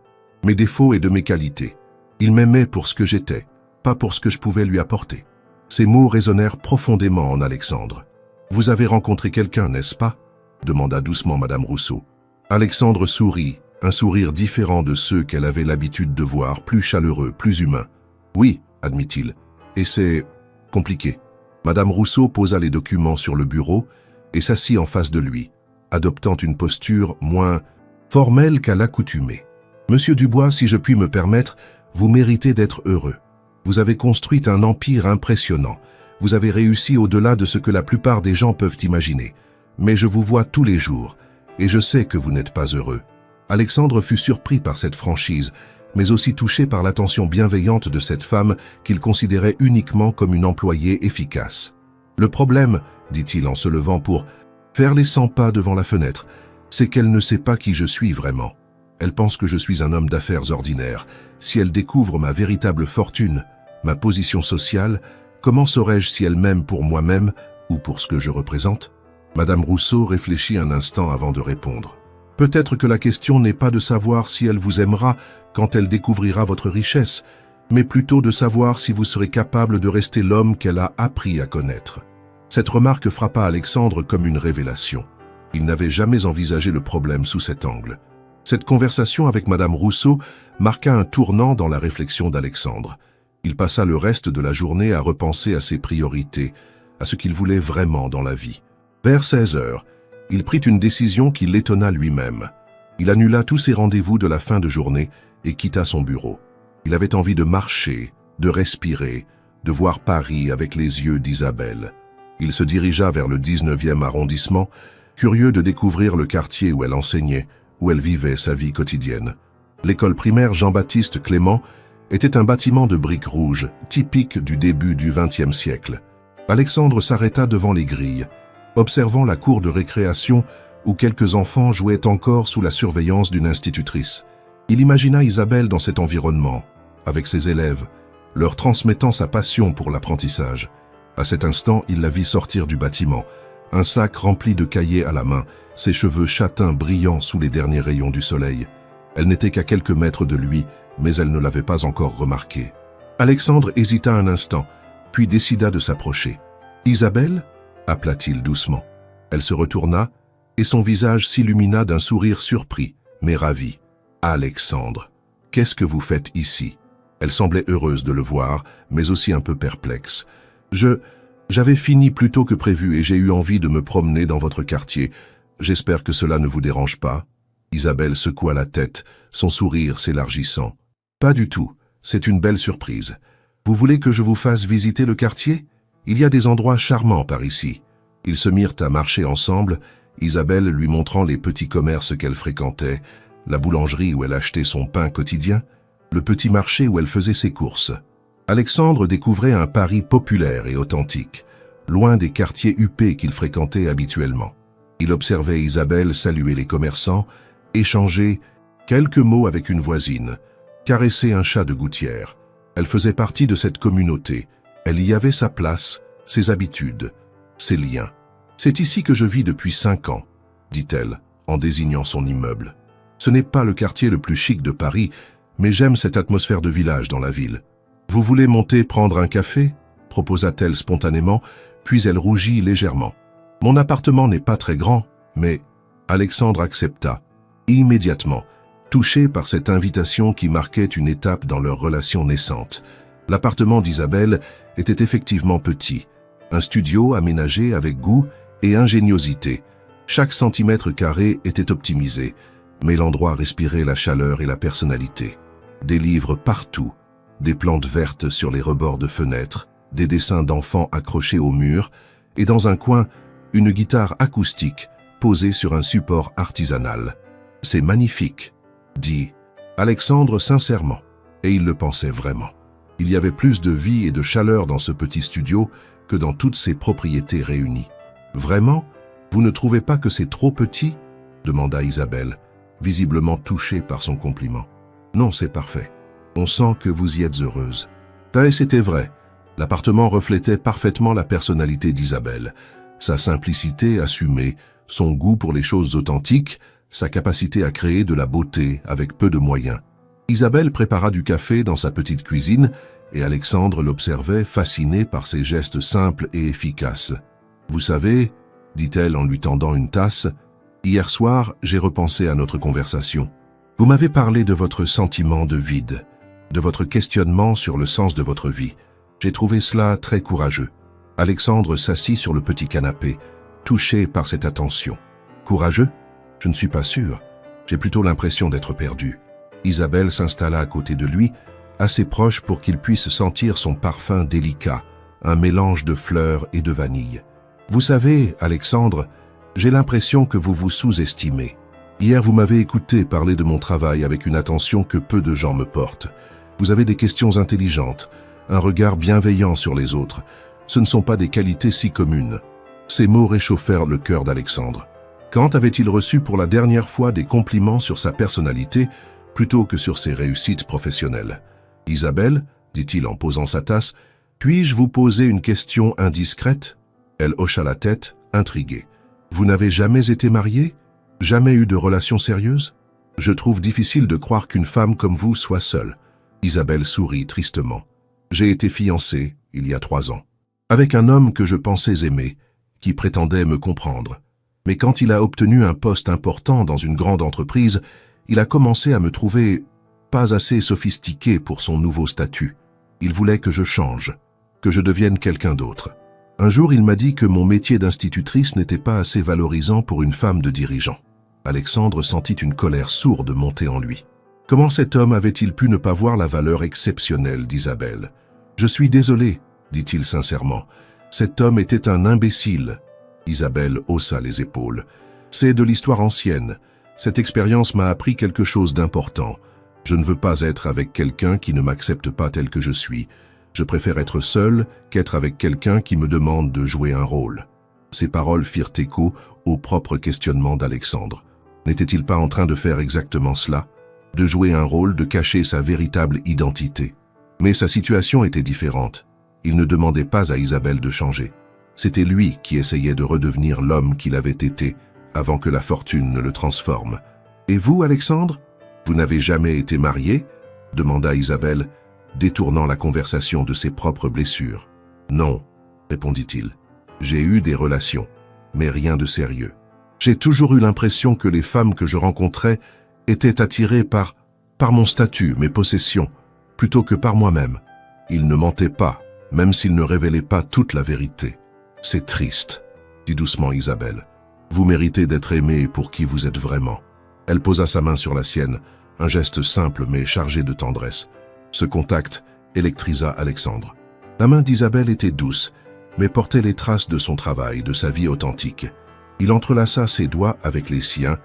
mes défauts et de mes qualités. Il m'aimait pour ce que j'étais, pas pour ce que je pouvais lui apporter. » Ces mots résonnèrent profondément en Alexandre. « Vous avez rencontré quelqu'un, n'est-ce pas ?» demanda doucement Madame Rousseau. Alexandre sourit, un sourire différent de ceux qu'elle avait l'habitude de voir, plus chaleureux, plus humain. « Oui, admit-il, et c'est compliqué. » Madame Rousseau posa les documents sur le bureau et s'assit en face de lui, adoptant une posture moins formelle qu'à l'accoutumée. « Monsieur Dubois, si je puis me permettre, vous méritez d'être heureux. Vous avez construit un empire impressionnant. Vous avez réussi au-delà de ce que la plupart des gens peuvent imaginer. Mais je vous vois tous les jours, et je sais que vous n'êtes pas heureux. » Alexandre fut surpris par cette franchise, mais aussi touché par l'attention bienveillante de cette femme qu'il considérait uniquement comme une employée efficace. « Le problème, dit-il en se levant pour faire les 100 pas devant la fenêtre, c'est qu'elle ne sait pas qui je suis vraiment. Elle pense que je suis un homme d'affaires ordinaire. Si elle découvre ma véritable fortune, ma position sociale, comment saurais-je si elle m'aime pour moi-même ou pour ce que je représente ?» Madame Rousseau réfléchit un instant avant de répondre. « Peut-être que la question n'est pas de savoir si elle vous aimera quand elle découvrira votre richesse, mais plutôt de savoir si vous serez capable de rester l'homme qu'elle a appris à connaître. Cette remarque frappa Alexandre comme une révélation. Il n'avait jamais envisagé le problème sous cet angle. Cette conversation avec Madame Rousseau marqua un tournant dans la réflexion d'Alexandre. Il passa le reste de la journée à repenser à ses priorités, à ce qu'il voulait vraiment dans la vie. Vers 16 heures, il prit une décision qui l'étonna lui-même. Il annula tous ses rendez-vous de la fin de journée et quitta son bureau. Il avait envie de marcher, de respirer, de voir Paris avec les yeux d'Isabelle. Il se dirigea vers le 19e arrondissement, curieux de découvrir le quartier où elle enseignait, où elle vivait sa vie quotidienne. L'école primaire Jean-Baptiste Clément était un bâtiment de briques rouges, typique du début du XXe siècle. Alexandre s'arrêta devant les grilles, observant la cour de récréation où quelques enfants jouaient encore sous la surveillance d'une institutrice. Il imagina Isabelle dans cet environnement, avec ses élèves, leur transmettant sa passion pour l'apprentissage. À cet instant, il la vit sortir du bâtiment, un sac rempli de cahiers à la main, ses cheveux châtains brillant sous les derniers rayons du soleil. Elle n'était qu'à quelques mètres de lui, mais elle ne l'avait pas encore remarqué. Alexandre hésita un instant, puis décida de s'approcher. « Isabelle » appela-t-il doucement. Elle se retourna, et son visage s'illumina d'un sourire surpris, mais ravi. « Alexandre, qu'est-ce que vous faites ici ?» Elle semblait heureuse de le voir, mais aussi un peu perplexe. « J'avais fini plus tôt que prévu et j'ai eu envie de me promener dans votre quartier. J'espère que cela ne vous dérange pas. » Isabelle secoua la tête, son sourire s'élargissant. « Pas du tout, c'est une belle surprise. Vous voulez que je vous fasse visiter le quartier ? Il y a des endroits charmants par ici. » Ils se mirent à marcher ensemble, Isabelle lui montrant les petits commerces qu'elle fréquentait, la boulangerie où elle achetait son pain quotidien, le petit marché où elle faisait ses courses. Alexandre découvrait un Paris populaire et authentique, loin des quartiers huppés qu'il fréquentait habituellement. Il observait Isabelle saluer les commerçants, échanger quelques mots avec une voisine, caresser un chat de gouttière. Elle faisait partie de cette communauté. Elle y avait sa place, ses habitudes, ses liens. « C'est ici que je vis depuis 5 ans, dit-elle, en désignant son immeuble. Ce n'est pas le quartier le plus chic de Paris, mais j'aime cette atmosphère de village dans la ville. Vous voulez monter prendre un café ? Proposa-t-elle spontanément, puis elle rougit légèrement. Mon appartement n'est pas très grand, mais Alexandre accepta, immédiatement, touché par cette invitation qui marquait une étape dans leur relation naissante. L'appartement d'Isabelle était effectivement petit, un studio aménagé avec goût et ingéniosité. Chaque centimètre carré était optimisé, mais l'endroit respirait la chaleur et la personnalité. Des livres partout, des plantes vertes sur les rebords de fenêtres, des dessins d'enfants accrochés au mur, et dans un coin, une guitare acoustique posée sur un support artisanal. « C'est magnifique », dit Alexandre sincèrement, et il le pensait vraiment. Il y avait plus de vie et de chaleur dans ce petit studio que dans toutes ses propriétés réunies. « Vraiment, vous ne trouvez pas que c'est trop petit ?» demanda Isabelle, visiblement touchée par son compliment. « Non, c'est parfait. On sent que vous y êtes heureuse. » Et c'était vrai. L'appartement reflétait parfaitement la personnalité d'Isabelle. Sa simplicité assumée, son goût pour les choses authentiques, sa capacité à créer de la beauté avec peu de moyens. Isabelle prépara du café dans sa petite cuisine et Alexandre l'observait fasciné par ses gestes simples et efficaces. « Vous savez, » dit-elle en lui tendant une tasse, « hier soir, j'ai repensé à notre conversation. Vous m'avez parlé de votre sentiment de vide, de votre questionnement sur le sens de votre vie. J'ai trouvé cela très courageux. » Alexandre s'assit sur le petit canapé, touché par cette attention. « Courageux ? Je ne suis pas sûr. J'ai plutôt l'impression d'être perdu. » Isabelle s'installa à côté de lui, assez proche pour qu'il puisse sentir son parfum délicat, un mélange de fleurs et de vanille. « Vous savez, Alexandre, j'ai l'impression que vous vous sous-estimez. Hier, vous m'avez écouté parler de mon travail avec une attention que peu de gens me portent. Vous avez des questions intelligentes, un regard bienveillant sur les autres. Ce ne sont pas des qualités si communes. » Ces mots réchauffèrent le cœur d'Alexandre. Quand avait-il reçu pour la dernière fois des compliments sur sa personnalité plutôt que sur ses réussites professionnelles? « Isabelle, dit-il en posant sa tasse, puis-je vous poser une question indiscrète ?» Elle hocha la tête, intriguée. « Vous n'avez jamais été mariée? Jamais eu de relation sérieuse? Je trouve difficile de croire qu'une femme comme vous soit seule. » Isabelle sourit tristement. « J'ai été fiancée il y a 3 ans. » avec un homme que je pensais aimer, qui prétendait me comprendre. Mais quand il a obtenu un poste important dans une grande entreprise, il a commencé à me trouver pas assez sophistiqué pour son nouveau statut. Il voulait que je change, que je devienne quelqu'un d'autre. Un jour, il m'a dit que mon métier d'institutrice n'était pas assez valorisant pour une femme de dirigeant. Alexandre sentit une colère sourde monter en lui. Comment cet homme avait-il pu ne pas voir la valeur exceptionnelle d'Isabelle? « Je suis désolé, dit-il sincèrement. Cet homme était un imbécile. » Isabelle haussa les épaules. « C'est de l'histoire ancienne. Cette expérience m'a appris quelque chose d'important. Je ne veux pas être avec quelqu'un qui ne m'accepte pas tel que je suis. Je préfère être seul qu'être avec quelqu'un qui me demande de jouer un rôle. » Ces paroles firent écho au propre questionnement d'Alexandre. N'était-il pas en train de faire exactement cela? De jouer un rôle, de cacher sa véritable identité. Mais sa situation était différente. Il ne demandait pas à Isabelle de changer. C'était lui qui essayait de redevenir l'homme qu'il avait été avant que la fortune ne le transforme. « Et vous, Alexandre? Vous n'avez jamais été marié ?» demanda Isabelle, détournant la conversation de ses propres blessures. « Non, » répondit-il. « J'ai eu des relations, mais rien de sérieux. J'ai toujours eu l'impression que les femmes que je rencontrais étaient attirées par mon statut, mes possessions, plutôt que par moi-même. Ils ne mentaient pas, même s'ils ne révélaient pas toute la vérité. C'est triste, dit doucement Isabelle. Vous méritez d'être aimé pour qui vous êtes vraiment. » Elle posa sa main sur la sienne, un geste simple mais chargé de tendresse. Ce contact électrisa Alexandre. La main d'Isabelle était douce, mais portait les traces de son travail, de sa vie authentique. Il entrelaça ses doigts avec les siens,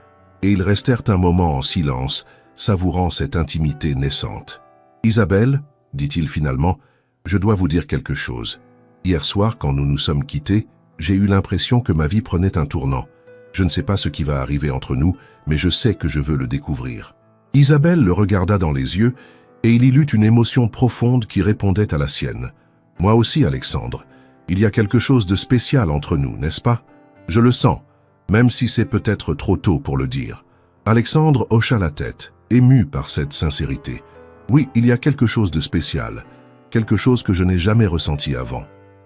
et ils restèrent un moment en silence, savourant cette intimité naissante. « Isabelle, dit-il finalement, je dois vous dire quelque chose. Hier soir, quand nous nous sommes quittés, j'ai eu l'impression que ma vie prenait un tournant. Je ne sais pas ce qui va arriver entre nous, mais je sais que je veux le découvrir. » Isabelle le regarda dans les yeux, et il y eut une émotion profonde qui répondait à la sienne. « Moi aussi, Alexandre. Il y a quelque chose de spécial entre nous, n'est-ce pas? Je le sens, même si c'est peut-être trop tôt pour le dire. » Alexandre hocha la tête, ému par cette sincérité. « Oui, il y a quelque chose de spécial, quelque chose que je n'ai jamais ressenti avant. »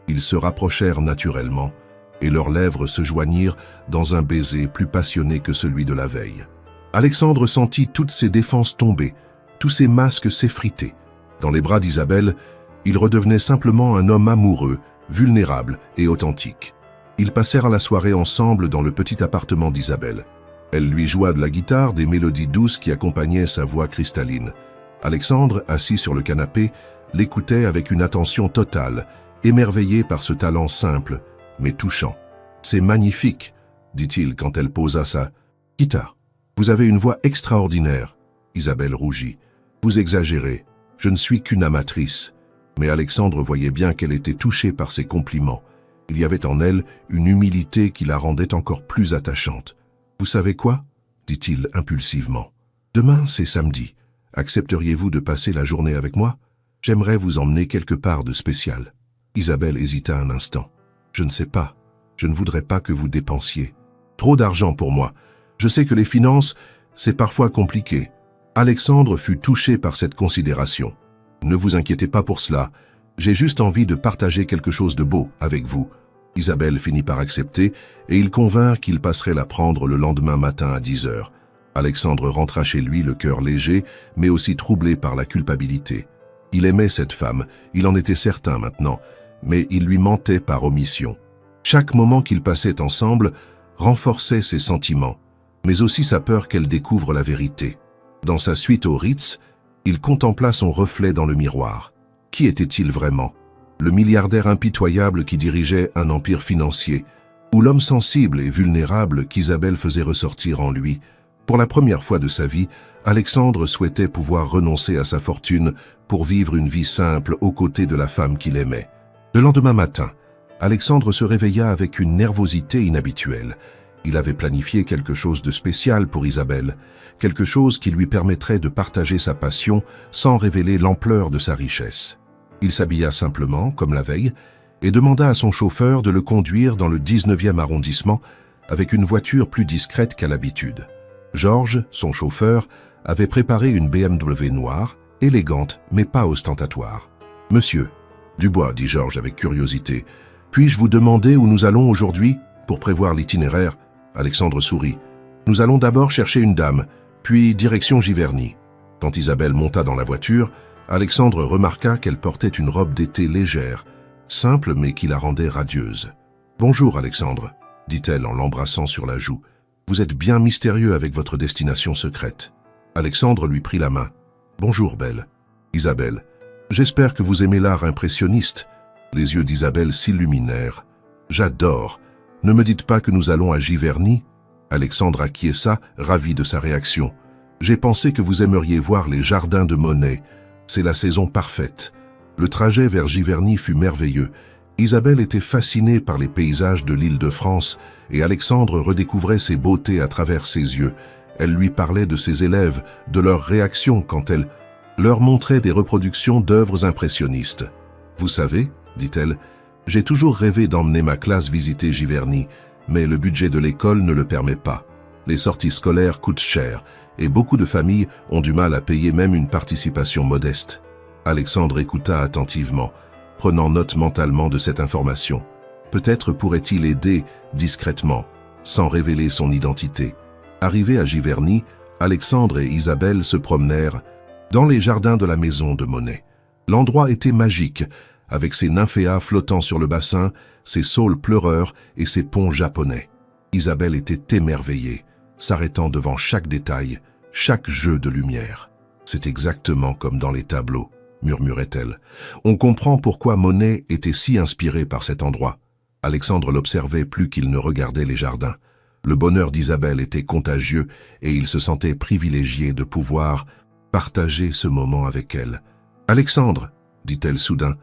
Ils se rapprochèrent naturellement, et leurs lèvres se joignirent dans un baiser plus passionné que celui de la veille. Alexandre sentit toutes ses défenses tomber, tous ses masques s'effriter. Dans les bras d'Isabelle, il redevenait simplement un homme amoureux, vulnérable et authentique. Ils passèrent la soirée ensemble dans le petit appartement d'Isabelle. Elle lui joua de la guitare, des mélodies douces qui accompagnaient sa voix cristalline. Alexandre, assis sur le canapé, l'écoutait avec une attention totale, émerveillé par ce talent simple, mais touchant. « C'est magnifique, » dit-il quand elle posa sa guitare. « Vous avez une voix extraordinaire. » Isabelle rougit. « Vous exagérez, je ne suis qu'une amatrice. » Mais Alexandre voyait bien qu'elle était touchée par ses compliments. Il y avait en elle une humilité qui la rendait encore plus attachante. « Vous savez quoi ?» dit-il impulsivement. « Demain, c'est samedi. Accepteriez-vous de passer la journée avec moi? J'aimerais vous emmener quelque part de spécial. » Isabelle hésita un instant. « Je ne sais pas. Je ne voudrais pas que vous dépensiez. Trop d'argent pour moi. Je sais que les finances, c'est parfois compliqué. » Alexandre fut touché par cette considération. « Ne vous inquiétez pas pour cela. J'ai juste envie de partager quelque chose de beau avec vous. » Isabelle finit par accepter et ils convinrent qu'ils passeraient la prendre le lendemain matin à 10 heures. Alexandre rentra chez lui le cœur léger, mais aussi troublé par la culpabilité. Il aimait cette femme, il en était certain maintenant, mais il lui mentait par omission. Chaque moment qu'ils passaient ensemble renforçait ses sentiments, mais aussi sa peur qu'elle découvre la vérité. Dans sa suite au Ritz, il contempla son reflet dans le miroir. Qui était-il vraiment? Le milliardaire impitoyable qui dirigeait un empire financier, ou l'homme sensible et vulnérable qu'Isabelle faisait ressortir en lui? Pour la première fois de sa vie, Alexandre souhaitait pouvoir renoncer à sa fortune pour vivre une vie simple aux côtés de la femme qu'il aimait. Le lendemain matin, Alexandre se réveilla avec une nervosité inhabituelle. Il avait planifié quelque chose de spécial pour Isabelle, quelque chose qui lui permettrait de partager sa passion sans révéler l'ampleur de sa richesse. Il s'habilla simplement, comme la veille, et demanda à son chauffeur de le conduire dans le 19e arrondissement avec une voiture plus discrète qu'à l'habitude. Georges, son chauffeur, avait préparé une BMW noire, élégante mais pas ostentatoire. « Monsieur » « Dubois » dit Georges avec curiosité. Puis-je vous demander où nous allons aujourd'hui pour prévoir l'itinéraire? Alexandre sourit. Nous allons d'abord chercher une dame, puis direction Giverny. Quand Isabelle monta dans la voiture, Alexandre remarqua qu'elle portait une robe d'été légère, simple mais qui la rendait radieuse. « Bonjour Alexandre », dit-elle en l'embrassant sur la joue. « Vous êtes bien mystérieux avec votre destination secrète. » Alexandre lui prit la main. « Bonjour Belle. » Isabelle. « J'espère que vous aimez l'art impressionniste. » Les yeux d'Isabelle s'illuminèrent. « J'adore. Ne me dites pas que nous allons à Giverny ?» Alexandre acquiesça, ravi de sa réaction. « J'ai pensé que vous aimeriez voir les jardins de Monet. C'est la saison parfaite. » Le trajet vers Giverny fut merveilleux. Isabelle était fascinée par les paysages de l'Île-de-France et Alexandre redécouvrait ses beautés à travers ses yeux. Elle lui parlait de ses élèves, de leurs réactions quand elle leur montrait des reproductions d'œuvres impressionnistes. « Vous savez, dit-elle, j'ai toujours rêvé d'emmener ma classe visiter Giverny, mais le budget de l'école ne le permet pas. Les sorties scolaires coûtent cher et beaucoup de familles ont du mal à payer même une participation modeste. » Alexandre écouta attentivement, prenant note mentalement de cette information. Peut-être pourrait-il aider discrètement, sans révéler son identité. Arrivés à Giverny, Alexandre et Isabelle se promenèrent dans les jardins de la maison de Monet. L'endroit était magique, avec ses nymphéas flottant sur le bassin, ses saules pleureurs et ses ponts japonais. Isabelle était émerveillée, s'arrêtant devant chaque détail, chaque jeu de lumière. C'est exactement comme dans les tableaux, murmurait-elle. On comprend pourquoi Monet était si inspiré par cet endroit. Alexandre l'observait plus qu'il ne regardait les jardins. Le bonheur d'Isabelle était contagieux et il se sentait privilégié de pouvoir partager ce moment avec elle. « Alexandre, dit-elle soudain,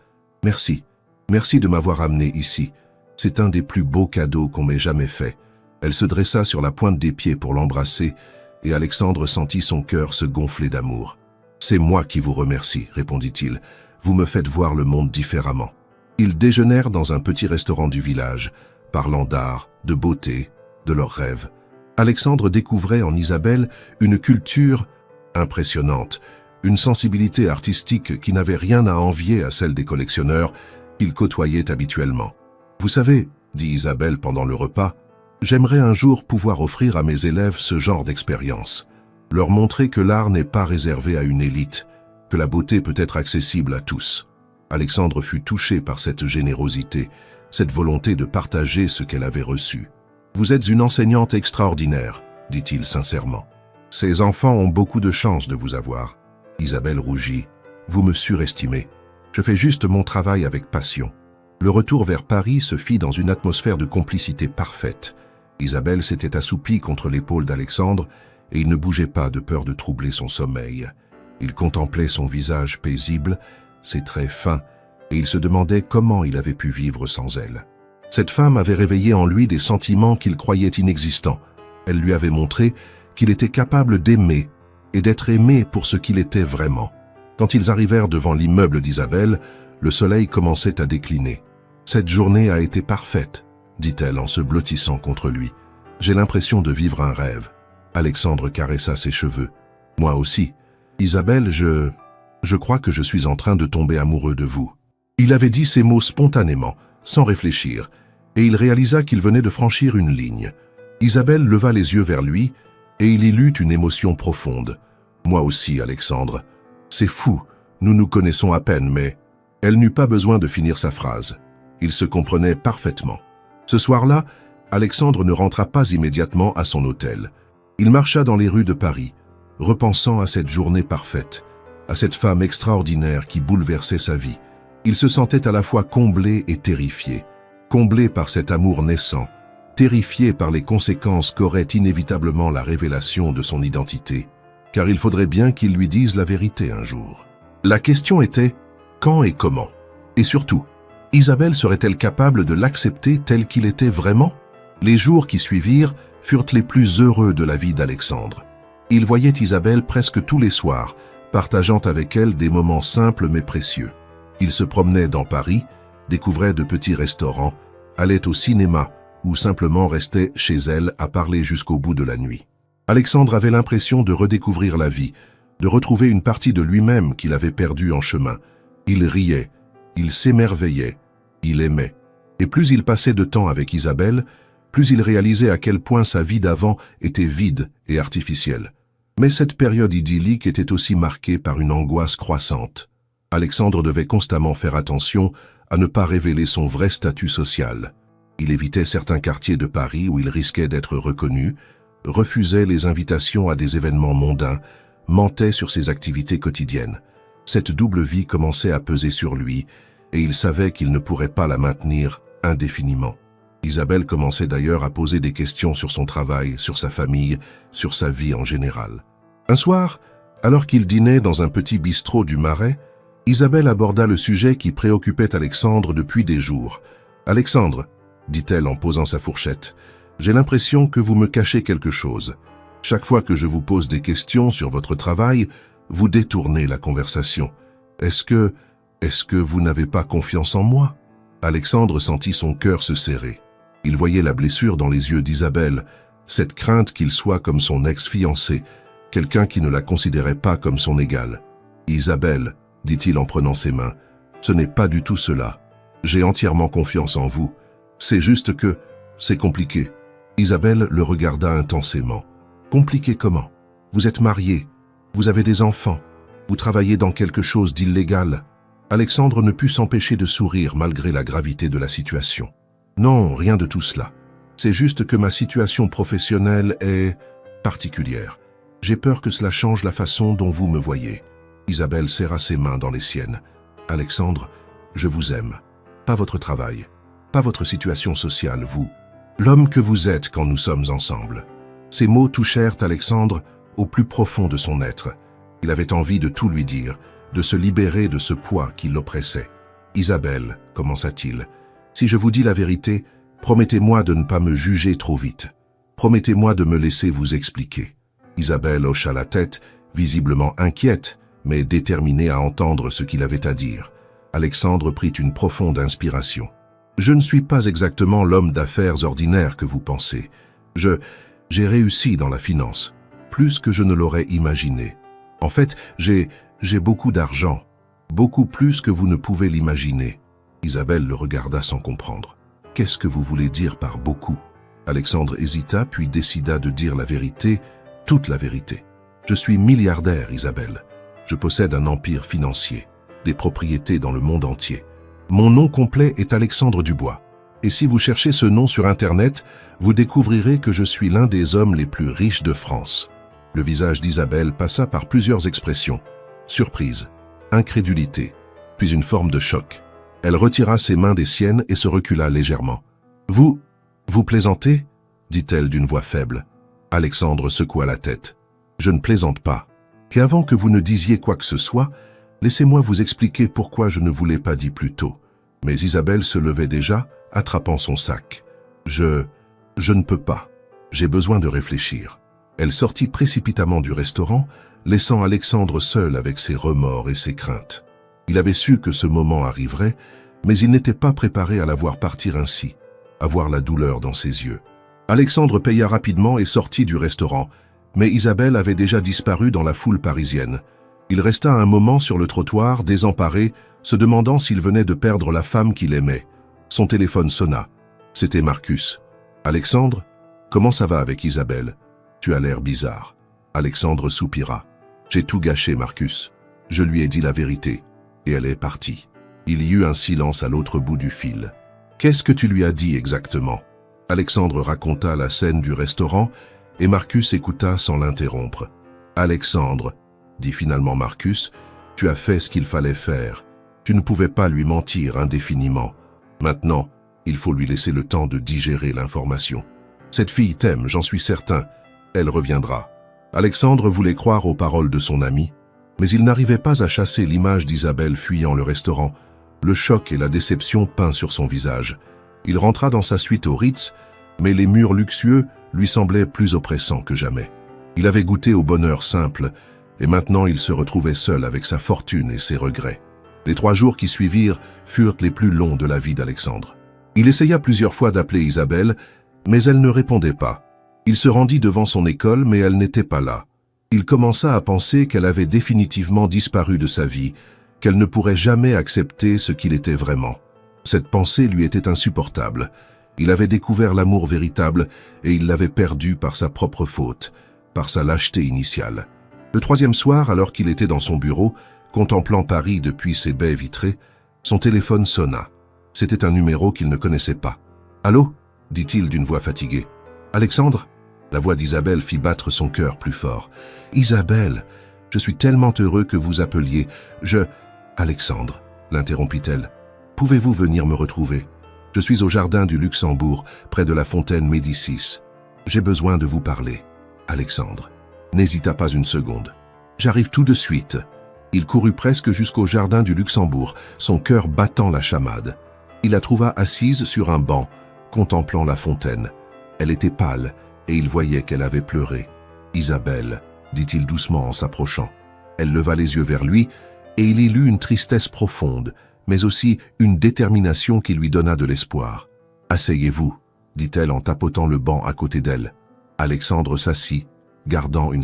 merci. Merci de m'avoir amené ici. C'est un des plus beaux cadeaux qu'on m'ait jamais fait. » Elle se dressa sur la pointe des pieds pour l'embrasser et Alexandre sentit son cœur se gonfler d'amour. « C'est moi qui vous remercie, répondit-il. Vous me faites voir le monde différemment. » Ils déjeunèrent dans un petit restaurant du village, parlant d'art, de beauté, de leurs rêves. Alexandre découvrait en Isabelle une culture impressionnante, une sensibilité artistique qui n'avait rien à envier à celle des collectionneurs qu'il côtoyait habituellement. « Vous savez, dit Isabelle pendant le repas, j'aimerais un jour pouvoir offrir à mes élèves ce genre d'expérience. Leur montrer que l'art n'est pas réservé à une élite, que la beauté peut être accessible à tous. » Alexandre fut touché par cette générosité, cette volonté de partager ce qu'elle avait reçu. « Vous êtes une enseignante extraordinaire, dit-il sincèrement. Ces enfants ont beaucoup de chance de vous avoir. » Isabelle rougit. « Vous me surestimez. Je fais juste mon travail avec passion. » Le retour vers Paris se fit dans une atmosphère de complicité parfaite. Isabelle s'était assoupie contre l'épaule d'Alexandre et il ne bougeait pas de peur de troubler son sommeil. Il contemplait son visage paisible, ses traits fins, et il se demandait comment il avait pu vivre sans elle. Cette femme avait réveillé en lui des sentiments qu'il croyait inexistants. Elle lui avait montré qu'il était capable d'aimer et d'être aimé pour ce qu'il était vraiment. Quand ils arrivèrent devant l'immeuble d'Isabelle, le soleil commençait à décliner. « Cette journée a été parfaite, » dit-elle en se blottissant contre lui. « J'ai l'impression de vivre un rêve. » Alexandre caressa ses cheveux. « Moi aussi. Isabelle, je crois que je suis en train de tomber amoureux de vous. » Il avait dit ces mots spontanément, sans réfléchir, et il réalisa qu'il venait de franchir une ligne. Isabelle leva les yeux vers lui, et il y lut une émotion profonde. « Moi aussi, Alexandre. C'est fou, nous nous connaissons à peine, mais... » Elle n'eut pas besoin de finir sa phrase. Ils se comprenaient parfaitement. Ce soir-là, Alexandre ne rentra pas immédiatement à son hôtel. Il marcha dans les rues de Paris, repensant à cette journée parfaite, à cette femme extraordinaire qui bouleversait sa vie. Il se sentait à la fois comblé et terrifié. Comblé par cet amour naissant, terrifié par les conséquences qu'aurait inévitablement la révélation de son identité, car il faudrait bien qu'il lui dise la vérité un jour. La question était quand et comment, et surtout, Isabelle serait-elle capable de l'accepter tel qu'il était vraiment? Les jours qui suivirent furent les plus heureux de la vie d'Alexandre. Il voyait Isabelle presque tous les soirs, partageant avec elle des moments simples mais précieux. Il se promenait dans Paris, découvrait de petits restaurants, allait au cinéma ou simplement restait chez elle à parler jusqu'au bout de la nuit. Alexandre avait l'impression de redécouvrir la vie, de retrouver une partie de lui-même qu'il avait perdue en chemin. Il riait, il s'émerveillait, il aimait. Et plus il passait de temps avec Isabelle, plus il réalisait à quel point sa vie d'avant était vide et artificielle. Mais cette période idyllique était aussi marquée par une angoisse croissante. Alexandre devait constamment faire attention à ne pas révéler son vrai statut social. Il évitait certains quartiers de Paris où il risquait d'être reconnu, refusait les invitations à des événements mondains, mentait sur ses activités quotidiennes. Cette double vie commençait à peser sur lui, et il savait qu'il ne pourrait pas la maintenir indéfiniment. Isabelle commençait d'ailleurs à poser des questions sur son travail, sur sa famille, sur sa vie en général. Un soir, alors qu'il dînait dans un petit bistrot du Marais, Isabelle aborda le sujet qui préoccupait Alexandre depuis des jours. « Alexandre, dit-elle en posant sa fourchette, j'ai l'impression que vous me cachez quelque chose. Chaque fois que je vous pose des questions sur votre travail, vous détournez la conversation. Est-ce que vous n'avez pas confiance en moi ?» Alexandre sentit son cœur se serrer. Il voyait la blessure dans les yeux d'Isabelle, cette crainte qu'il soit comme son ex-fiancé, quelqu'un qui ne la considérait pas comme son égal. « Isabelle, dit-il en prenant ses mains, ce n'est pas du tout cela. J'ai entièrement confiance en vous. C'est juste que c'est compliqué. » Isabelle le regarda intensément. « Compliqué comment? Vous êtes marié, vous avez des enfants, vous travaillez dans quelque chose d'illégal. » Alexandre ne put s'empêcher de sourire malgré la gravité de la situation. « Non, rien de tout cela. C'est juste que ma situation professionnelle est particulière. J'ai peur que cela change la façon dont vous me voyez. » Isabelle serra ses mains dans les siennes. « Alexandre, je vous aime. Pas votre travail, pas votre situation sociale, vous. L'homme que vous êtes quand nous sommes ensemble. » Ces mots touchèrent Alexandre au plus profond de son être. Il avait envie de tout lui dire, de se libérer de ce poids qui l'oppressait. « Isabelle, commença-t-il, si je vous dis la vérité, promettez-moi de ne pas me juger trop vite. Promettez-moi de me laisser vous expliquer. » Isabelle hocha la tête, visiblement inquiète, mais déterminée à entendre ce qu'il avait à dire. Alexandre prit une profonde inspiration. « Je ne suis pas exactement l'homme d'affaires ordinaire que vous pensez. J'ai réussi dans la finance, plus que je ne l'aurais imaginé. En fait, j'ai beaucoup d'argent, beaucoup plus que vous ne pouvez l'imaginer. » Isabelle le regarda sans comprendre. « Qu'est-ce que vous voulez dire par beaucoup ?» Alexandre hésita, puis décida de dire la vérité, toute la vérité. « Je suis milliardaire, Isabelle. Je possède un empire financier, des propriétés dans le monde entier. Mon nom complet est Alexandre Dubois. Et si vous cherchez ce nom sur Internet, vous découvrirez que je suis l'un des hommes les plus riches de France. » Le visage d'Isabelle passa par plusieurs expressions. Surprise, incrédulité, puis une forme de choc. Elle retira ses mains des siennes et se recula légèrement. « Vous plaisantez ?» dit-elle d'une voix faible. Alexandre secoua la tête. « Je ne plaisante pas. Et avant que vous ne disiez quoi que ce soit, laissez-moi vous expliquer pourquoi je ne vous l'ai pas dit plus tôt. » Mais Isabelle se levait déjà, attrapant son sac. « Je ne peux pas. J'ai besoin de réfléchir. » Elle sortit précipitamment du restaurant, laissant Alexandre seul avec ses remords et ses craintes. Il avait su que ce moment arriverait, mais il n'était pas préparé à la voir partir ainsi, à voir la douleur dans ses yeux. Alexandre paya rapidement et sortit du restaurant, mais Isabelle avait déjà disparu dans la foule parisienne. Il resta un moment sur le trottoir, désemparé, se demandant s'il venait de perdre la femme qu'il aimait. Son téléphone sonna. C'était Marcus. « Alexandre, comment ça va avec Isabelle ? Tu as l'air bizarre. » Alexandre soupira. « J'ai tout gâché, Marcus. Je lui ai dit la vérité. Et elle est partie. » Il y eut un silence à l'autre bout du fil. « Qu'est-ce que tu lui as dit exactement ?» Alexandre raconta la scène du restaurant et Marcus écouta sans l'interrompre. « Alexandre, dit finalement Marcus, tu as fait ce qu'il fallait faire. Tu ne pouvais pas lui mentir indéfiniment. Maintenant, il faut lui laisser le temps de digérer l'information. Cette fille t'aime, j'en suis certain. Elle reviendra. » Alexandre voulait croire aux paroles de son ami, mais il n'arrivait pas à chasser l'image d'Isabelle fuyant le restaurant, le choc et la déception peints sur son visage. Il rentra dans sa suite au Ritz, mais les murs luxueux lui semblaient plus oppressants que jamais. Il avait goûté au bonheur simple, et maintenant il se retrouvait seul avec sa fortune et ses regrets. Les 3 jours qui suivirent furent les plus longs de la vie d'Alexandre. Il essaya plusieurs fois d'appeler Isabelle, mais elle ne répondait pas. Il se rendit devant son école, mais elle n'était pas là. Il commença à penser qu'elle avait définitivement disparu de sa vie, qu'elle ne pourrait jamais accepter ce qu'il était vraiment. Cette pensée lui était insupportable. Il avait découvert l'amour véritable et il l'avait perdu par sa propre faute, par sa lâcheté initiale. Le troisième soir, alors qu'il était dans son bureau, contemplant Paris depuis ses baies vitrées, son téléphone sonna. C'était un numéro qu'il ne connaissait pas. « Allô » dit-il d'une voix fatiguée. « Alexandre ?» La voix d'Isabelle fit battre son cœur plus fort. « Isabelle, je suis tellement heureux que vous appeliez. Alexandre, l'interrompit-elle. Pouvez-vous venir me retrouver? Je suis au jardin du Luxembourg, près de la fontaine Médicis. J'ai besoin de vous parler. Alexandre n'hésita pas une seconde. J'arrive tout de suite. Il courut presque jusqu'au jardin du Luxembourg, son cœur battant la chamade. Il la trouva assise sur un banc, contemplant la fontaine. Elle était pâle, et il voyait qu'elle avait pleuré. « Isabelle », dit-il doucement en s'approchant. Elle leva les yeux vers lui, et il y lut une tristesse profonde, mais aussi une détermination qui lui donna de l'espoir. « Asseyez-vous », dit-elle en tapotant le banc à côté d'elle. Alexandre s'assit, gardant une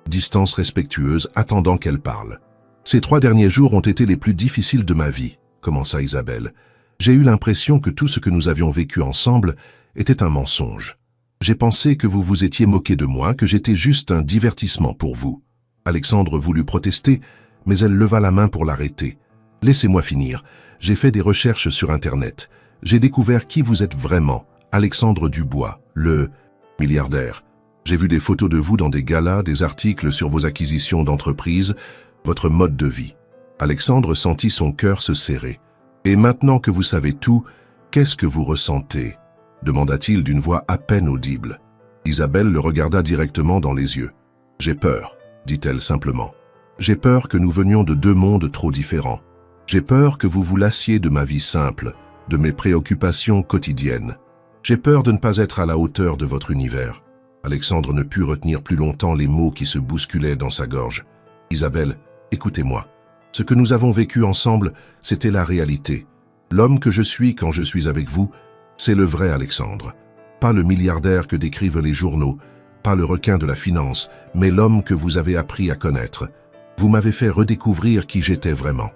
distance respectueuse, attendant qu'elle parle. « Ces 3 derniers jours ont été les plus difficiles de ma vie, » commença Isabelle. « J'ai eu l'impression que tout ce que nous avions vécu ensemble était un mensonge. J'ai pensé que vous vous étiez moqué de moi, que j'étais juste un divertissement pour vous. » Alexandre voulut protester, mais elle leva la main pour l'arrêter. « Laissez-moi finir. J'ai fait des recherches sur Internet. J'ai découvert qui vous êtes vraiment, Alexandre Dubois, le milliardaire. J'ai vu des photos de vous dans des galas, des articles sur vos acquisitions d'entreprises, votre mode de vie. » Alexandre sentit son cœur se serrer. « Et maintenant que vous savez tout, qu'est-ce que vous ressentez ?» demanda-t-il d'une voix à peine audible. Isabelle le regarda directement dans les yeux. « J'ai peur, » dit-elle simplement. « J'ai peur que nous venions de 2 mondes trop différents. J'ai peur que vous vous lassiez de ma vie simple, de mes préoccupations quotidiennes. J'ai peur de ne pas être à la hauteur de votre univers. » Alexandre ne put retenir plus longtemps les mots qui se bousculaient dans sa gorge. « Isabelle, écoutez-moi. Ce que nous avons vécu ensemble, c'était la réalité. L'homme que je suis quand je suis avec vous, c'est le vrai Alexandre. Pas le milliardaire que décrivent les journaux, pas le requin de la finance, mais l'homme que vous avez appris à connaître. Vous m'avez fait redécouvrir qui j'étais vraiment.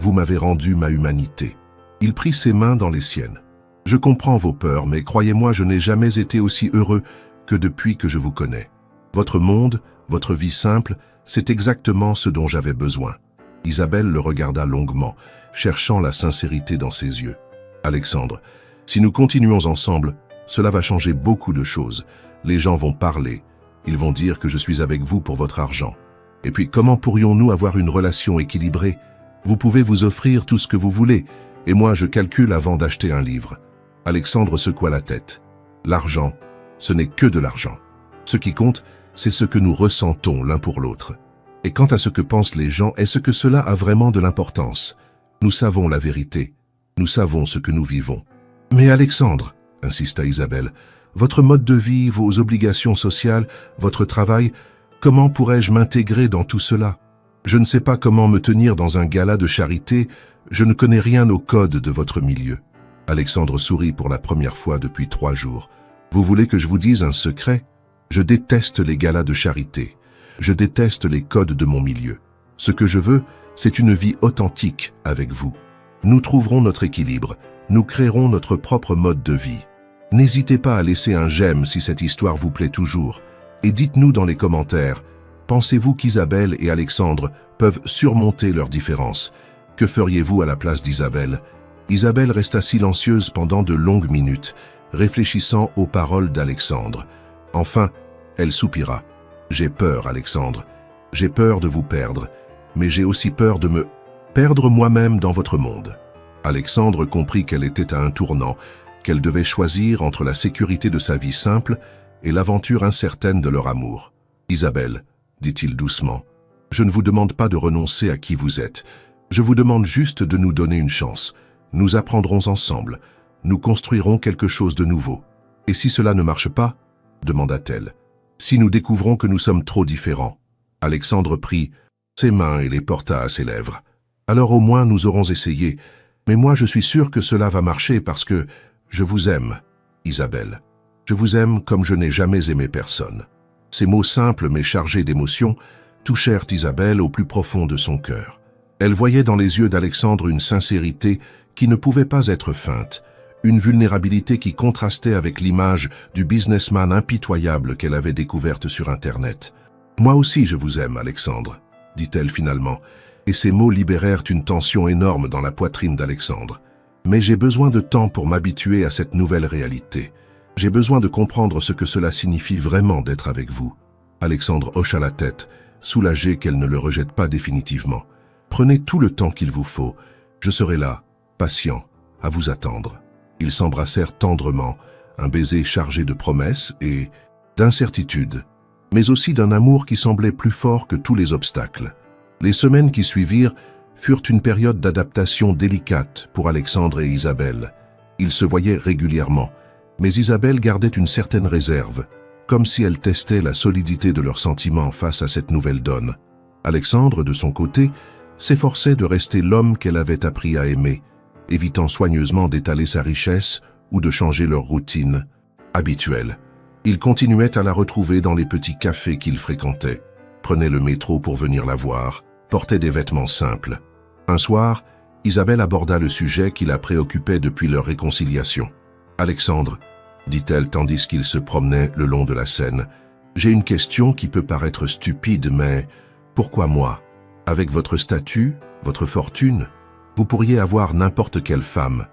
Vous m'avez rendu ma humanité. » Il prit ses mains dans les siennes. « Je comprends vos peurs, mais croyez-moi, je n'ai jamais été aussi heureux que depuis que je vous connais. Votre monde, votre vie simple, c'est exactement ce dont j'avais besoin. » Isabelle le regarda longuement, cherchant la sincérité dans ses yeux. « Alexandre, si nous continuons ensemble, cela va changer beaucoup de choses. Les gens vont parler. Ils vont dire que je suis avec vous pour votre argent. Et puis, comment pourrions-nous avoir une relation équilibrée? Vous pouvez vous offrir tout ce que vous voulez, et moi je calcule avant d'acheter un livre. » Alexandre secoua la tête. « L'argent, ce n'est que de l'argent. Ce qui compte, c'est ce que nous ressentons l'un pour l'autre. Et quant à ce que pensent les gens, est-ce que cela a vraiment de l'importance? Nous savons la vérité. Nous savons ce que nous vivons. » « Mais Alexandre, » insista Isabelle, « votre mode de vie, vos obligations sociales, votre travail, comment pourrais-je m'intégrer dans tout cela? Je ne sais pas comment me tenir dans un gala de charité, je ne connais rien au code de votre milieu. » Alexandre sourit pour la première fois depuis 3 jours. « Vous voulez que je vous dise un secret? Je déteste les galas de charité. Je déteste les codes de mon milieu. Ce que je veux, c'est une vie authentique avec vous. Nous trouverons notre équilibre. Nous créerons notre propre mode de vie. N'hésitez pas à laisser un j'aime si cette histoire vous plaît toujours. Et dites-nous dans les commentaires, pensez-vous qu'Isabelle et Alexandre peuvent surmonter leurs différences? Que feriez-vous à la place d'Isabelle? » Isabelle resta silencieuse pendant de longues minutes, réfléchissant aux paroles d'Alexandre. Enfin, elle soupira. « J'ai peur, Alexandre. J'ai peur de vous perdre, mais j'ai aussi peur de me perdre moi-même dans votre monde. » Alexandre comprit qu'elle était à un tournant, qu'elle devait choisir entre la sécurité de sa vie simple et l'aventure incertaine de leur amour. « Isabelle, » dit-il doucement, « je ne vous demande pas de renoncer à qui vous êtes. Je vous demande juste de nous donner une chance. Nous apprendrons ensemble. Nous construirons quelque chose de nouveau. Et si cela ne marche pas ?» demanda-t-elle. « Si nous découvrons que nous sommes trop différents ?» Alexandre prit ses mains et les porta à ses lèvres. « Alors au moins nous aurons essayé. Mais moi je suis sûr que cela va marcher parce que je vous aime, Isabelle. Je vous aime comme je n'ai jamais aimé personne. » Ces mots simples mais chargés d'émotion touchèrent Isabelle au plus profond de son cœur. Elle voyait dans les yeux d'Alexandre une sincérité qui ne pouvait pas être feinte, une vulnérabilité qui contrastait avec l'image du businessman impitoyable qu'elle avait découverte sur Internet. « Moi aussi je vous aime, Alexandre », dit-elle finalement, et ces mots libérèrent une tension énorme dans la poitrine d'Alexandre. « Mais j'ai besoin de temps pour m'habituer à cette nouvelle réalité. J'ai besoin de comprendre ce que cela signifie vraiment d'être avec vous. » Alexandre hocha la tête, soulagé qu'elle ne le rejette pas définitivement. « Prenez tout le temps qu'il vous faut. Je serai là, patient, à vous attendre. » Ils s'embrassèrent tendrement, un baiser chargé de promesses et d'incertitudes, mais aussi d'un amour qui semblait plus fort que tous les obstacles. Les semaines qui suivirent furent une période d'adaptation délicate pour Alexandre et Isabelle. Ils se voyaient régulièrement, mais Isabelle gardait une certaine réserve, comme si elle testait la solidité de leurs sentiments face à cette nouvelle donne. Alexandre, de son côté, s'efforçait de rester l'homme qu'elle avait appris à aimer, évitant soigneusement d'étaler sa richesse ou de changer leur routine habituelle. Il continuait à la retrouver dans les petits cafés qu'il fréquentait, prenait le métro pour venir la voir, portait des vêtements simples. Un soir, Isabelle aborda le sujet qui la préoccupait depuis leur réconciliation. « Alexandre, » dit-elle tandis qu'il se promenait le long de la Seine, « j'ai une question qui peut paraître stupide, mais pourquoi moi? Avec votre statut, votre fortune, vous pourriez avoir n'importe quelle femme,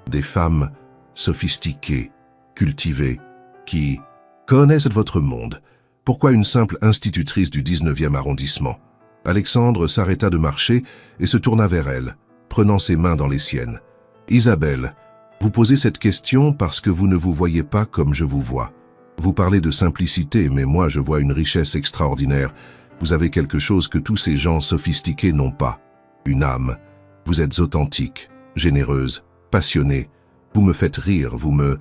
des femmes sophistiquées, cultivées, qui connaissent votre monde. Pourquoi une simple institutrice du 19e arrondissement? » Alexandre s'arrêta de marcher et se tourna vers elle, prenant ses mains dans les siennes. « Isabelle, vous posez cette question parce que vous ne vous voyez pas comme je vous vois. Vous parlez de simplicité, mais moi je vois une richesse extraordinaire. Vous avez quelque chose que tous ces gens sophistiqués n'ont pas. Une âme. Vous êtes authentique, généreuse, passionnée. Vous me faites rire, vous me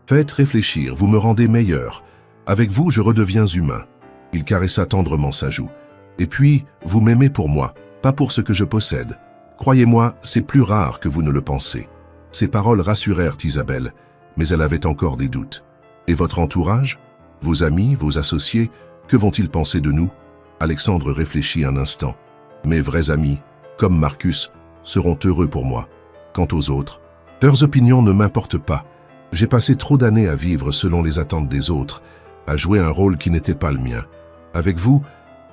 faites réfléchir, vous me rendez meilleur. Avec vous, je redeviens humain. » Il caressa tendrement sa joue. « Et puis, vous m'aimez pour moi, pas pour ce que je possède. Croyez-moi, c'est plus rare que vous ne le pensez. » Ces paroles rassurèrent Isabelle, mais elle avait encore des doutes. « Et votre entourage? Vos amis, vos associés, que vont-ils penser de nous ?» Alexandre réfléchit un instant. « Mes vrais amis, comme Marcus, seront heureux pour moi. Quant aux autres, leurs opinions ne m'importent pas. J'ai passé trop d'années à vivre selon les attentes des autres, à jouer un rôle qui n'était pas le mien. Avec vous,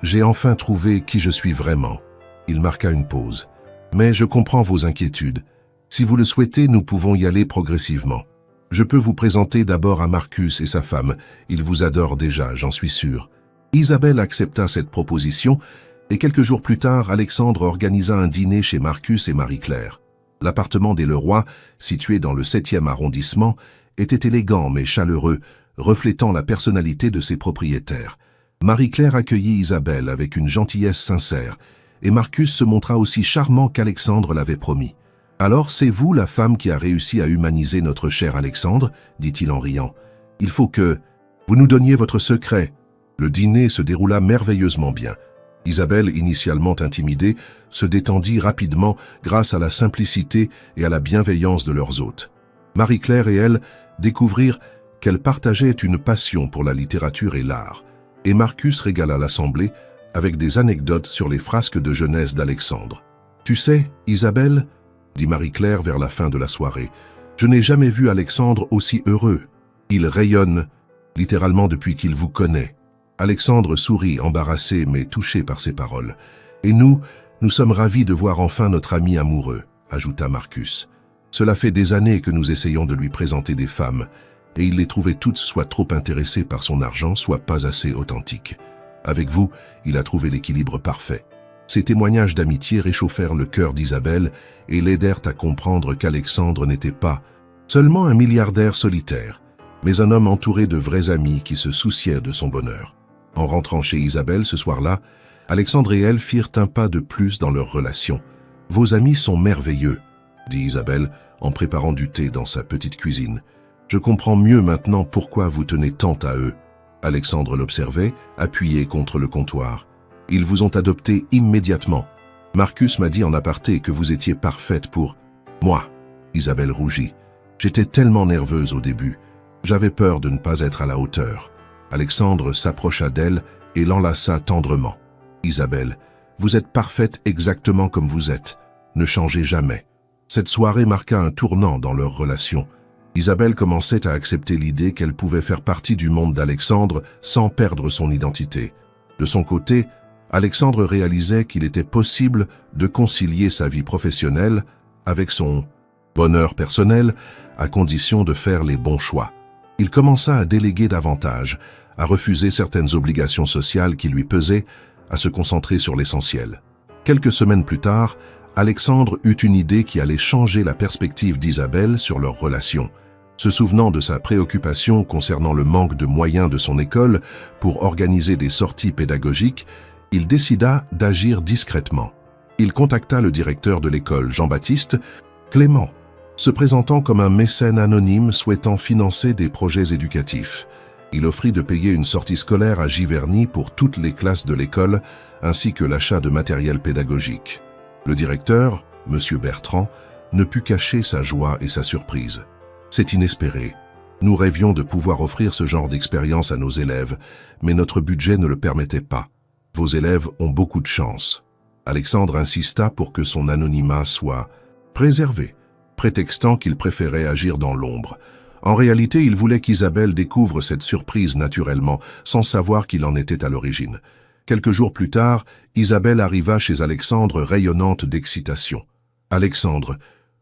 j'ai enfin trouvé qui je suis vraiment. » Il marqua une pause. « Mais je comprends vos inquiétudes. Si vous le souhaitez, nous pouvons y aller progressivement. Je peux vous présenter d'abord à Marcus et sa femme. Ils vous adorent déjà, j'en suis sûr. » Isabelle accepta cette proposition et quelques jours plus tard, Alexandre organisa un dîner chez Marcus et Marie-Claire. L'appartement des Leroy, situé dans le 7e arrondissement, était élégant mais chaleureux, reflétant la personnalité de ses propriétaires. Marie-Claire accueillit Isabelle avec une gentillesse sincère, et Marcus se montra aussi charmant qu'Alexandre l'avait promis. « Alors, c'est vous la femme qui a réussi à humaniser notre cher Alexandre ?» dit-il en riant. « Il faut que vous nous donniez votre secret. » Le dîner se déroula merveilleusement bien. Isabelle, initialement intimidée, se détendit rapidement grâce à la simplicité et à la bienveillance de leurs hôtes. Marie-Claire et elle découvrirent qu'elles partageaient une passion pour la littérature et l'art, et Marcus régala l'assemblée avec des anecdotes sur les frasques de jeunesse d'Alexandre. « Tu sais, Isabelle, » dit Marie-Claire vers la fin de la soirée, « je n'ai jamais vu Alexandre aussi heureux. Il rayonne, littéralement depuis qu'il vous connaît. » Alexandre sourit, embarrassé mais touché par ces paroles. « Et nous sommes ravis de voir enfin notre ami amoureux, » ajouta Marcus. « Cela fait des années que nous essayons de lui présenter des femmes, et il les trouvait toutes soit trop intéressées par son argent, soit pas assez authentiques. Avec vous, il a trouvé l'équilibre parfait. » Ces témoignages d'amitié réchauffèrent le cœur d'Isabelle et l'aidèrent à comprendre qu'Alexandre n'était pas seulement un milliardaire solitaire, mais un homme entouré de vrais amis qui se souciaient de son bonheur. En rentrant chez Isabelle ce soir-là, Alexandre et elle firent un pas de plus dans leur relation. « Vos amis sont merveilleux, » dit Isabelle en préparant du thé dans sa petite cuisine. « Je comprends mieux maintenant pourquoi vous tenez tant à eux. » Alexandre l'observait, appuyé contre le comptoir. « Ils vous ont adopté immédiatement. Marcus m'a dit en aparté que vous étiez parfaite pour moi. » Isabelle rougit. « J'étais tellement nerveuse au début. J'avais peur de ne pas être à la hauteur. » Alexandre s'approcha d'elle et l'enlaça tendrement. « Isabelle, vous êtes parfaite exactement comme vous êtes. Ne changez jamais. » Cette soirée marqua un tournant dans leur relation. Isabelle commençait à accepter l'idée qu'elle pouvait faire partie du monde d'Alexandre sans perdre son identité. De son côté, Alexandre réalisait qu'il était possible de concilier sa vie professionnelle avec son bonheur personnel, à condition de faire les bons choix. Il commença à déléguer davantage, à refuser certaines obligations sociales qui lui pesaient, à se concentrer sur l'essentiel. Quelques semaines plus tard, Alexandre eut une idée qui allait changer la perspective d'Isabelle sur leur relation. Se souvenant de sa préoccupation concernant le manque de moyens de son école pour organiser des sorties pédagogiques, il décida d'agir discrètement. Il contacta le directeur de l'école, Jean-Baptiste Clément, se présentant comme un mécène anonyme souhaitant financer des projets éducatifs. Il offrit de payer une sortie scolaire à Giverny pour toutes les classes de l'école, ainsi que l'achat de matériel pédagogique. Le directeur, M. Bertrand, ne put cacher sa joie et sa surprise. C'est inespéré. Nous rêvions de pouvoir offrir ce genre d'expérience à nos élèves, mais notre budget ne le permettait pas. Vos élèves ont beaucoup de chance. Alexandre insista pour que son anonymat soit préservé, prétextant qu'il préférait agir dans l'ombre. En réalité, il voulait qu'Isabelle découvre cette surprise naturellement, sans savoir qu'il en était à l'origine. Quelques jours plus tard, Isabelle arriva chez Alexandre rayonnante d'excitation. « Alexandre,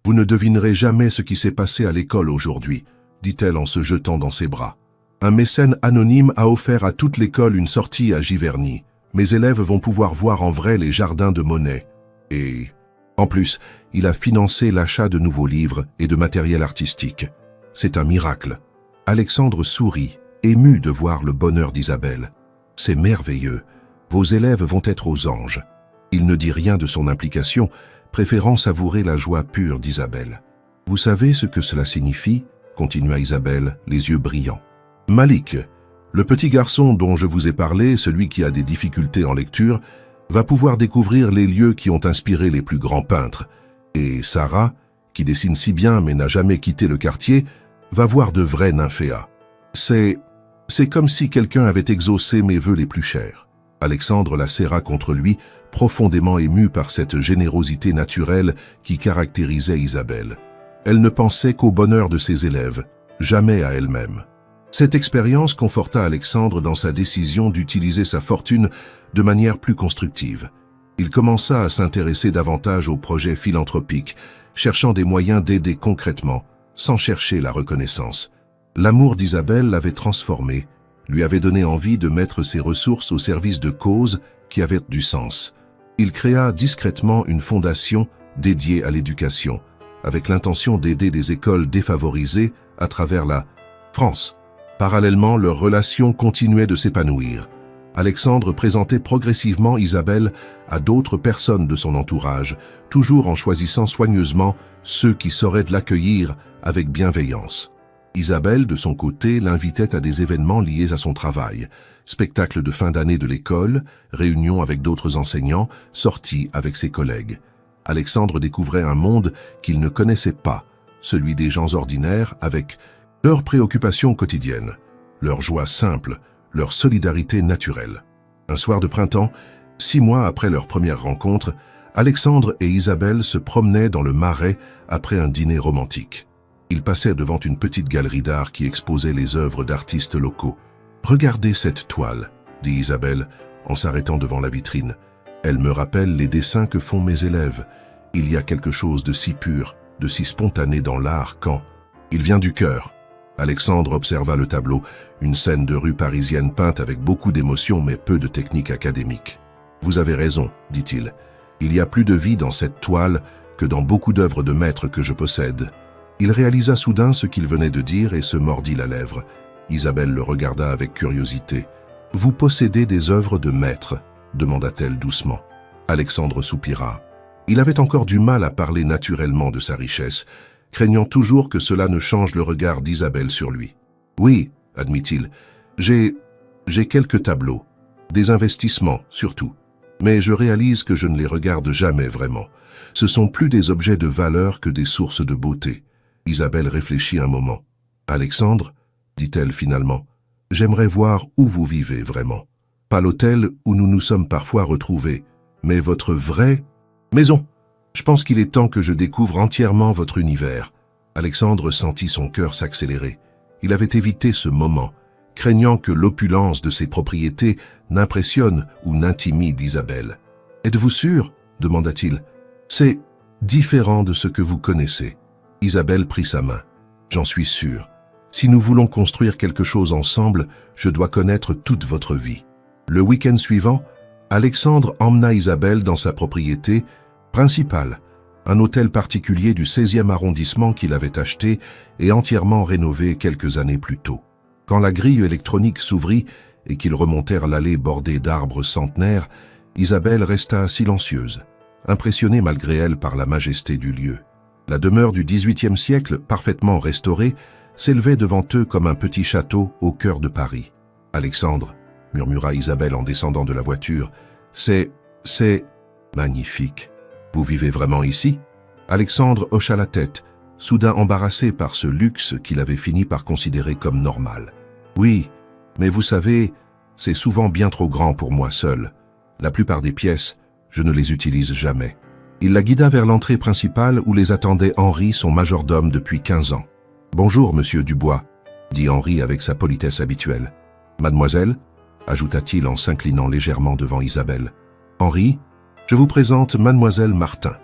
vous ne devinerez jamais ce qui s'est passé à l'école aujourd'hui, » dit-elle en se jetant dans ses bras. « Un mécène anonyme a offert à toute l'école une sortie à Giverny. Mes élèves vont pouvoir voir en vrai les jardins de Monet. Et, en plus, il a financé l'achat de nouveaux livres et de matériel artistique. C'est un miracle. » Alexandre sourit, ému de voir le bonheur d'Isabelle. « C'est merveilleux. Vos élèves vont être aux anges. » Il ne dit rien de son implication, préférant savourer la joie pure d'Isabelle. « Vous savez ce que cela signifie ?» continua Isabelle, les yeux brillants. « Malik, le petit garçon dont je vous ai parlé, celui qui a des difficultés en lecture, va pouvoir découvrir les lieux qui ont inspiré les plus grands peintres. Et Sarah, qui dessine si bien mais n'a jamais quitté le quartier, va voir de vrais nymphéas. C'est comme si quelqu'un avait exaucé mes vœux les plus chers. » Alexandre la serra contre lui, profondément ému par cette générosité naturelle qui caractérisait Isabelle. Elle ne pensait qu'au bonheur de ses élèves, jamais à elle-même. Cette expérience conforta Alexandre dans sa décision d'utiliser sa fortune de manière plus constructive. Il commença à s'intéresser davantage aux projets philanthropiques, cherchant des moyens d'aider concrètement, sans chercher la reconnaissance. L'amour d'Isabelle l'avait transformé, lui avait donné envie de mettre ses ressources au service de causes qui avaient du sens. Il créa discrètement une fondation dédiée à l'éducation, avec l'intention d'aider des écoles défavorisées à travers la France. Parallèlement, leur relation continuait de s'épanouir. Alexandre présentait progressivement Isabelle à d'autres personnes de son entourage, toujours en choisissant soigneusement ceux qui sauraient l'accueillir avec bienveillance. Isabelle, de son côté, l'invitait à des événements liés à son travail, spectacles de fin d'année de l'école, réunions avec d'autres enseignants, sorties avec ses collègues. Alexandre découvrait un monde qu'il ne connaissait pas, celui des gens ordinaires avec leurs préoccupations quotidiennes, leur joie simple, leur solidarité naturelle. Un soir de printemps, 6 mois après leur première rencontre, Alexandre et Isabelle se promenaient dans le Marais après un dîner romantique. Ils passaient devant une petite galerie d'art qui exposait les œuvres d'artistes locaux. « Regardez cette toile, » dit Isabelle en s'arrêtant devant la vitrine. « Elle me rappelle les dessins que font mes élèves. Il y a quelque chose de si pur, de si spontané dans l'art quand il vient du cœur. » Alexandre observa le tableau, une scène de rue parisienne peinte avec beaucoup d'émotion mais peu de technique académique. « Vous avez raison, dit-il. Il y a plus de vie dans cette toile que dans beaucoup d'œuvres de maîtres que je possède. » Il réalisa soudain ce qu'il venait de dire et se mordit la lèvre. Isabelle le regarda avec curiosité. « Vous possédez des œuvres de maître ?» demanda-t-elle doucement. Alexandre soupira. Il avait encore du mal à parler naturellement de sa richesse, craignant toujours que cela ne change le regard d'Isabelle sur lui. « Oui, admit-il, j'ai quelques tableaux, des investissements surtout, mais je réalise que je ne les regarde jamais vraiment. Ce sont plus des objets de valeur que des sources de beauté. » Isabelle réfléchit un moment. « Alexandre, dit-elle finalement, j'aimerais voir où vous vivez vraiment. Pas l'hôtel où nous nous sommes parfois retrouvés, mais votre vraie maison. » Je pense qu'il est temps que je découvre entièrement votre univers. » Alexandre sentit son cœur s'accélérer. Il avait évité ce moment, craignant que l'opulence de ses propriétés n'impressionne ou n'intimide Isabelle. « Êtes-vous sûr ?» demanda-t-il. « C'est différent de ce que vous connaissez. » Isabelle prit sa main. « J'en suis sûr. Si nous voulons construire quelque chose ensemble, je dois connaître toute votre vie. » Le week-end suivant, Alexandre emmena Isabelle dans sa propriété principale, un hôtel particulier du 16e arrondissement qu'il avait acheté et entièrement rénové quelques années plus tôt. Quand la grille électronique s'ouvrit et qu'ils remontèrent l'allée bordée d'arbres centenaires, Isabelle resta silencieuse, impressionnée malgré elle par la majesté du lieu. La demeure du XVIIIe siècle, parfaitement restaurée, s'élevait devant eux comme un petit château au cœur de Paris. « Alexandre, » murmura Isabelle en descendant de la voiture, « c'est magnifique. Vous vivez vraiment ici ?» Alexandre hocha la tête, soudain embarrassé par ce luxe qu'il avait fini par considérer comme normal. « Oui, mais vous savez, c'est souvent bien trop grand pour moi seul. La plupart des pièces, je ne les utilise jamais. » Il la guida vers l'entrée principale où les attendait Henri, son majordome depuis 15 ans. « Bonjour, monsieur Dubois, » dit Henri avec sa politesse habituelle. « Mademoiselle » ajouta-t-il en s'inclinant légèrement devant Isabelle. « Henri, je vous présente Mademoiselle Martin, »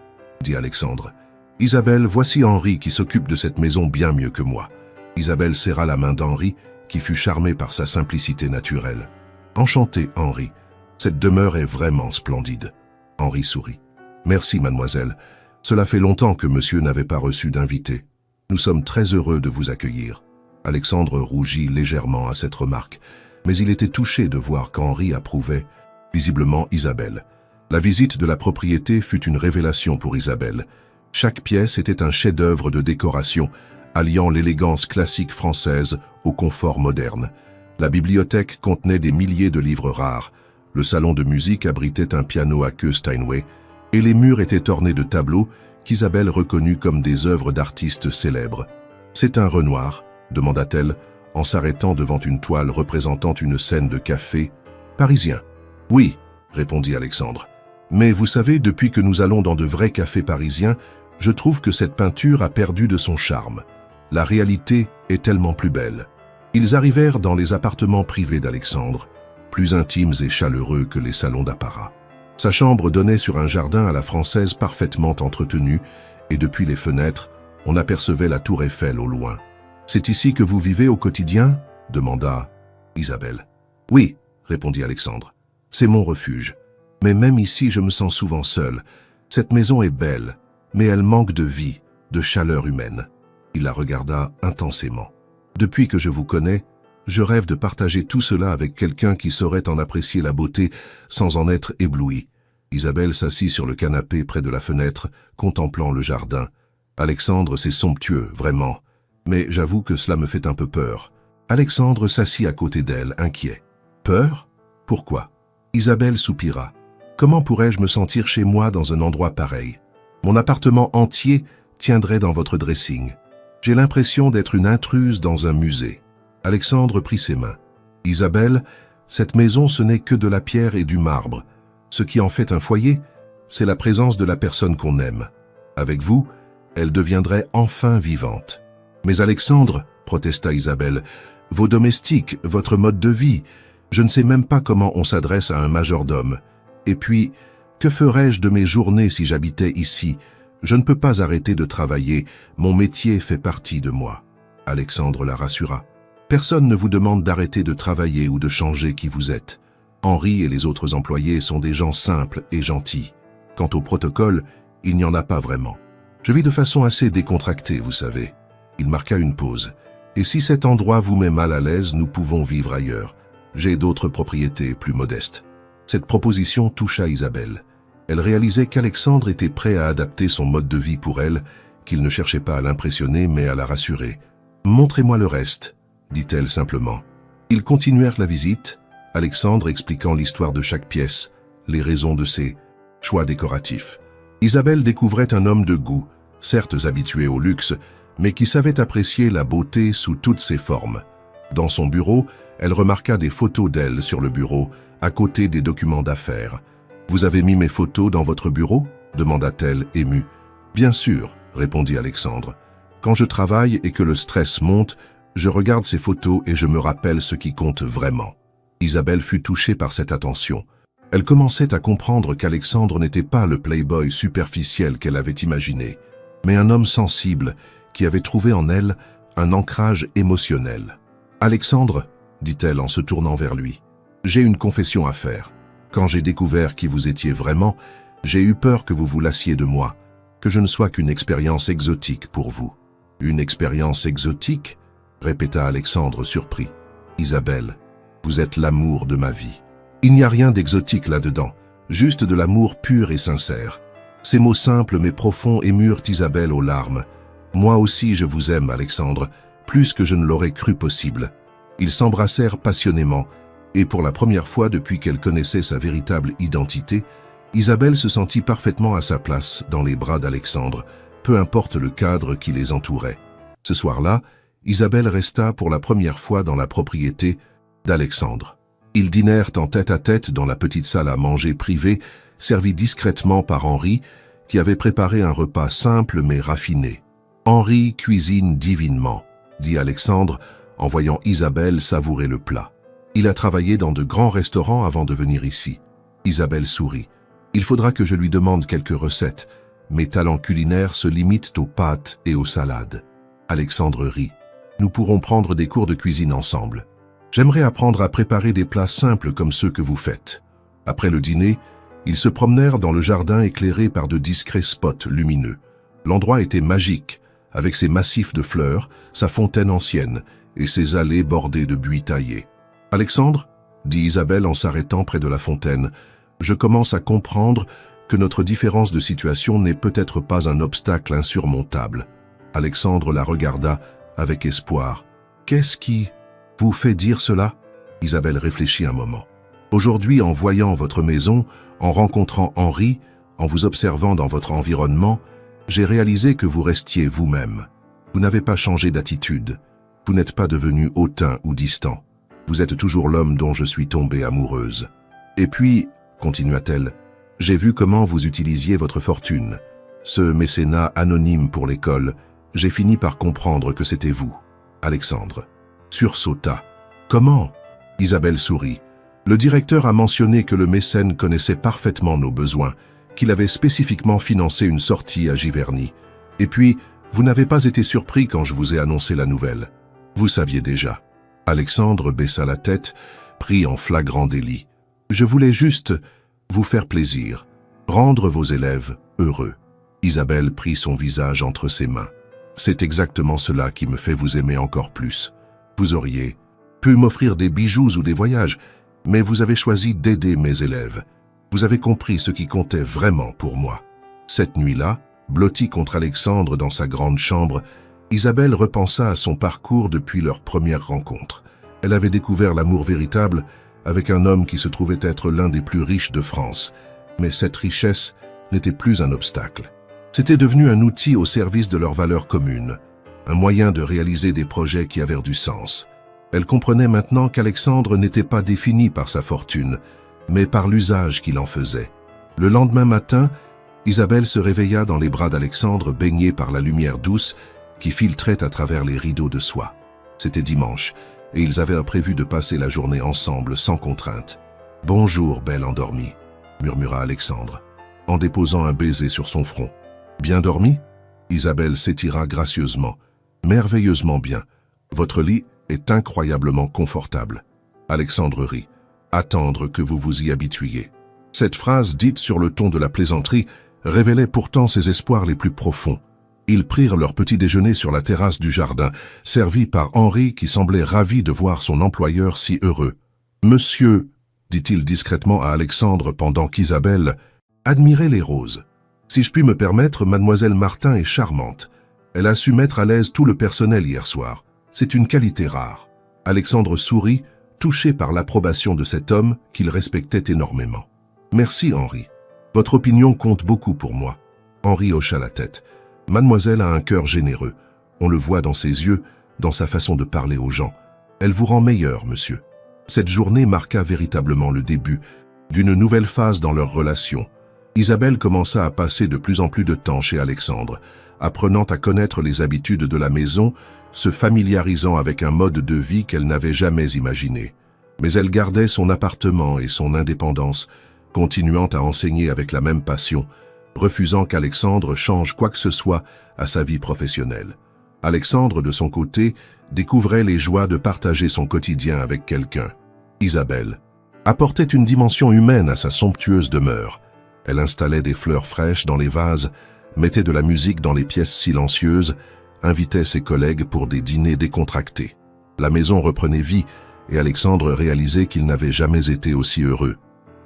dit Alexandre. « Isabelle, voici Henri qui s'occupe de cette maison bien mieux que moi. » Isabelle serra la main d'Henri, qui fut charmé par sa simplicité naturelle. « Enchanté, Henri. Cette demeure est vraiment splendide. » Henri sourit. « Merci, mademoiselle. Cela fait longtemps que monsieur n'avait pas reçu d'invité. Nous sommes très heureux de vous accueillir. » Alexandre rougit légèrement à cette remarque, mais il était touché de voir qu'Henri approuvait, visiblement, Isabelle. La visite de la propriété fut une révélation pour Isabelle. Chaque pièce était un chef-d'œuvre de décoration, alliant l'élégance classique française au confort moderne. La bibliothèque contenait des milliers de livres rares. Le salon de musique abritait un piano à queue Steinway, et les murs étaient ornés de tableaux qu'Isabelle reconnut comme des œuvres d'artistes célèbres. « C'est un Renoir ?» demanda-t-elle, en s'arrêtant devant une toile représentant une scène de café parisien. « Oui, » répondit Alexandre. « Mais vous savez, depuis que nous allons dans de vrais cafés parisiens, je trouve que cette peinture a perdu de son charme. La réalité est tellement plus belle. » Ils arrivèrent dans les appartements privés d'Alexandre, plus intimes et chaleureux que les salons d'apparat. Sa chambre donnait sur un jardin à la française parfaitement entretenu, et depuis les fenêtres, on apercevait la tour Eiffel au loin. « C'est ici que vous vivez au quotidien ?» demanda Isabelle. « Oui, » répondit Alexandre. « C'est mon refuge. Mais même ici, je me sens souvent seul. Cette maison est belle, mais elle manque de vie, de chaleur humaine. » Il la regarda intensément. « Depuis que je vous connais, je rêve de partager tout cela avec quelqu'un qui saurait en apprécier la beauté sans en être ébloui. » Isabelle s'assit sur le canapé près de la fenêtre, contemplant le jardin. « Alexandre, c'est somptueux, vraiment. Mais j'avoue que cela me fait un peu peur. » Alexandre s'assit à côté d'elle, inquiet. « Peur ? Pourquoi ?» Isabelle soupira. « Comment pourrais-je me sentir chez moi dans un endroit pareil ? Mon appartement entier tiendrait dans votre dressing. J'ai l'impression d'être une intruse dans un musée. » Alexandre prit ses mains. « Isabelle, cette maison ce n'est que de la pierre et du marbre. Ce qui en fait un foyer, c'est la présence de la personne qu'on aime. Avec vous, elle deviendrait enfin vivante. » « Mais Alexandre, » protesta Isabelle, « vos domestiques, votre mode de vie, je ne sais même pas comment on s'adresse à un majordome. Et puis, que ferais-je de mes journées si j'habitais ici ? Je ne peux pas arrêter de travailler, mon métier fait partie de moi. » Alexandre la rassura. « Personne ne vous demande d'arrêter de travailler ou de changer qui vous êtes. Henri et les autres employés sont des gens simples et gentils. Quant au protocole, il n'y en a pas vraiment. Je vis de façon assez décontractée, vous savez. » Il marqua une pause. « Et si cet endroit vous met mal à l'aise, nous pouvons vivre ailleurs. J'ai d'autres propriétés plus modestes. » Cette proposition toucha Isabelle. Elle réalisait qu'Alexandre était prêt à adapter son mode de vie pour elle, qu'il ne cherchait pas à l'impressionner mais à la rassurer. « Montrez-moi le reste », dit-elle simplement. Ils continuèrent la visite, Alexandre expliquant l'histoire de chaque pièce, les raisons de ses choix décoratifs. Isabelle découvrait un homme de goût, certes habitué au luxe, mais qui savait apprécier la beauté sous toutes ses formes. Dans son bureau, elle remarqua des photos d'elle sur le bureau, à côté des documents d'affaires. « Vous avez mis mes photos dans votre bureau ?» demanda-t-elle, émue. Bien sûr, répondit Alexandre. Quand je travaille et que le stress monte, je regarde ces photos et je me rappelle ce qui compte vraiment. Isabelle fut touchée par cette attention. Elle commençait à comprendre qu'Alexandre n'était pas le playboy superficiel qu'elle avait imaginé, mais un homme sensible qui avait trouvé en elle un ancrage émotionnel. « Alexandre, dit-elle en se tournant vers lui, j'ai une confession à faire. Quand j'ai découvert qui vous étiez vraiment, j'ai eu peur que vous vous lassiez de moi, que je ne sois qu'une expérience exotique pour vous. » « Une expérience exotique ?» répéta Alexandre surpris. « Isabelle, vous êtes l'amour de ma vie. Il n'y a rien d'exotique là-dedans, juste de l'amour pur et sincère. » Ces mots simples mais profonds émurent Isabelle aux larmes. « Moi aussi je vous aime, Alexandre, plus que je ne l'aurais cru possible. » Ils s'embrassèrent passionnément, et pour la première fois depuis qu'elle connaissait sa véritable identité, Isabelle se sentit parfaitement à sa place dans les bras d'Alexandre, peu importe le cadre qui les entourait. Ce soir-là, Isabelle resta pour la première fois dans la propriété d'Alexandre. Ils dînèrent en tête-à-tête dans la petite salle à manger privée, servie discrètement par Henri, qui avait préparé un repas simple mais raffiné. « Henri cuisine divinement », dit Alexandre, en voyant Isabelle savourer le plat. « Il a travaillé dans de grands restaurants avant de venir ici. » Isabelle sourit. « Il faudra que je lui demande quelques recettes. Mes talents culinaires se limitent aux pâtes et aux salades. » Alexandre rit. « Nous pourrons prendre des cours de cuisine ensemble. J'aimerais apprendre à préparer des plats simples comme ceux que vous faites. » Après le dîner, ils se promenèrent dans le jardin éclairé par de discrets spots lumineux. L'endroit était magique, avec ses massifs de fleurs, sa fontaine ancienne et ses allées bordées de buis taillés. « Alexandre, » dit Isabelle en s'arrêtant près de la fontaine, « je commence à comprendre que notre différence de situation n'est peut-être pas un obstacle insurmontable. » Alexandre la regarda avec espoir. « Qu'est-ce qui vous fait dire cela ?» Isabelle réfléchit un moment. « Aujourd'hui, en voyant votre maison, en rencontrant Henri, en vous observant dans votre environnement, j'ai réalisé que vous restiez vous-même. Vous n'avez pas changé d'attitude. Vous n'êtes pas devenu hautain ou distant. Vous êtes toujours l'homme dont je suis tombée amoureuse. Et puis, continua-t-elle, j'ai vu comment vous utilisiez votre fortune. Ce mécénat anonyme pour l'école, j'ai fini par comprendre que c'était vous. » Alexandre sursauta. « Comment ?» Isabelle sourit. « Le directeur a mentionné que le mécène connaissait parfaitement nos besoins, qu'il avait spécifiquement financé une sortie à Giverny. Et puis, vous n'avez pas été surpris quand je vous ai annoncé la nouvelle. Vous saviez déjà. » Alexandre baissa la tête, pris en flagrant délit. « Je voulais juste vous faire plaisir, rendre vos élèves heureux. » Isabelle prit son visage entre ses mains. « C'est exactement cela qui me fait vous aimer encore plus. Vous auriez pu m'offrir des bijoux ou des voyages, mais vous avez choisi d'aider mes élèves. Vous avez compris ce qui comptait vraiment pour moi. » Cette nuit-là, blottie contre Alexandre dans sa grande chambre, Isabelle repensa à son parcours depuis leur première rencontre. Elle avait découvert l'amour véritable avec un homme qui se trouvait être l'un des plus riches de France. Mais cette richesse n'était plus un obstacle. C'était devenu un outil au service de leurs valeurs communes, un moyen de réaliser des projets qui avaient du sens. Elle comprenait maintenant qu'Alexandre n'était pas défini par sa fortune, mais par l'usage qu'il en faisait. Le lendemain matin, Isabelle se réveilla dans les bras d'Alexandre, baignée par la lumière douce qui filtrait à travers les rideaux de soie. C'était dimanche, et ils avaient prévu de passer la journée ensemble sans contrainte. « Bonjour, belle endormie », murmura Alexandre, en déposant un baiser sur son front. « Bien dormi ?» Isabelle s'étira gracieusement. « Merveilleusement bien. Votre lit est incroyablement confortable. » Alexandre rit. « Attendre que vous vous y habituiez. » Cette phrase, dite sur le ton de la plaisanterie, révélait pourtant ses espoirs les plus profonds. Ils prirent leur petit déjeuner sur la terrasse du jardin, servi par Henri qui semblait ravi de voir son employeur si heureux. « Monsieur, » dit-il discrètement à Alexandre pendant qu'Isabelle admirait les roses. « Si je puis me permettre, mademoiselle Martin est charmante. Elle a su mettre à l'aise tout le personnel hier soir. C'est une qualité rare. » Alexandre sourit, touché par l'approbation de cet homme qu'il respectait énormément. « Merci, Henri. Votre opinion compte beaucoup pour moi. » Henri hocha la tête. « Mademoiselle a un cœur généreux. On le voit dans ses yeux, dans sa façon de parler aux gens. Elle vous rend meilleur, monsieur. » Cette journée marqua véritablement le début d'une nouvelle phase dans leur relation. Isabelle commença à passer de plus en plus de temps chez Alexandre, apprenant à connaître les habitudes de la maison, se familiarisant avec un mode de vie qu'elle n'avait jamais imaginé. Mais elle gardait son appartement et son indépendance, continuant à enseigner avec la même passion, refusant qu'Alexandre change quoi que ce soit à sa vie professionnelle. Alexandre, de son côté, découvrait les joies de partager son quotidien avec quelqu'un. Isabelle apportait une dimension humaine à sa somptueuse demeure. Elle installait des fleurs fraîches dans les vases, mettait de la musique dans les pièces silencieuses, invitait ses collègues pour des dîners décontractés. La maison reprenait vie et Alexandre réalisait qu'il n'avait jamais été aussi heureux.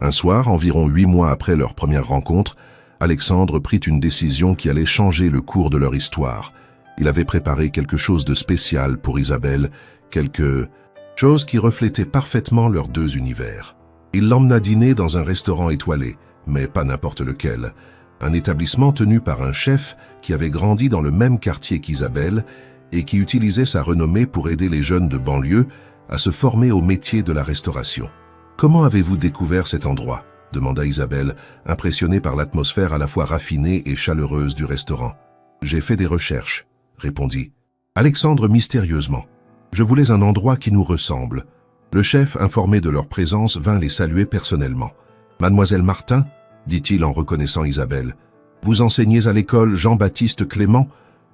Un soir, environ 8 mois après leur première rencontre, Alexandre prit une décision qui allait changer le cours de leur histoire. Il avait préparé quelque chose de spécial pour Isabelle, quelque chose qui reflétait parfaitement leurs deux univers. Il l'emmena dîner dans un restaurant étoilé, mais pas n'importe lequel. Un établissement tenu par un chef qui avait grandi dans le même quartier qu'Isabelle et qui utilisait sa renommée pour aider les jeunes de banlieue à se former au métier de la restauration. « Comment avez-vous découvert cet endroit ?» demanda Isabelle, impressionnée par l'atmosphère à la fois raffinée et chaleureuse du restaurant. « J'ai fait des recherches, » répondit Alexandre mystérieusement. « Je voulais un endroit qui nous ressemble. » Le chef, informé de leur présence, vint les saluer personnellement. « Mademoiselle Martin ?» dit-il en reconnaissant Isabelle. « Vous enseignez à l'école Jean-Baptiste Clément?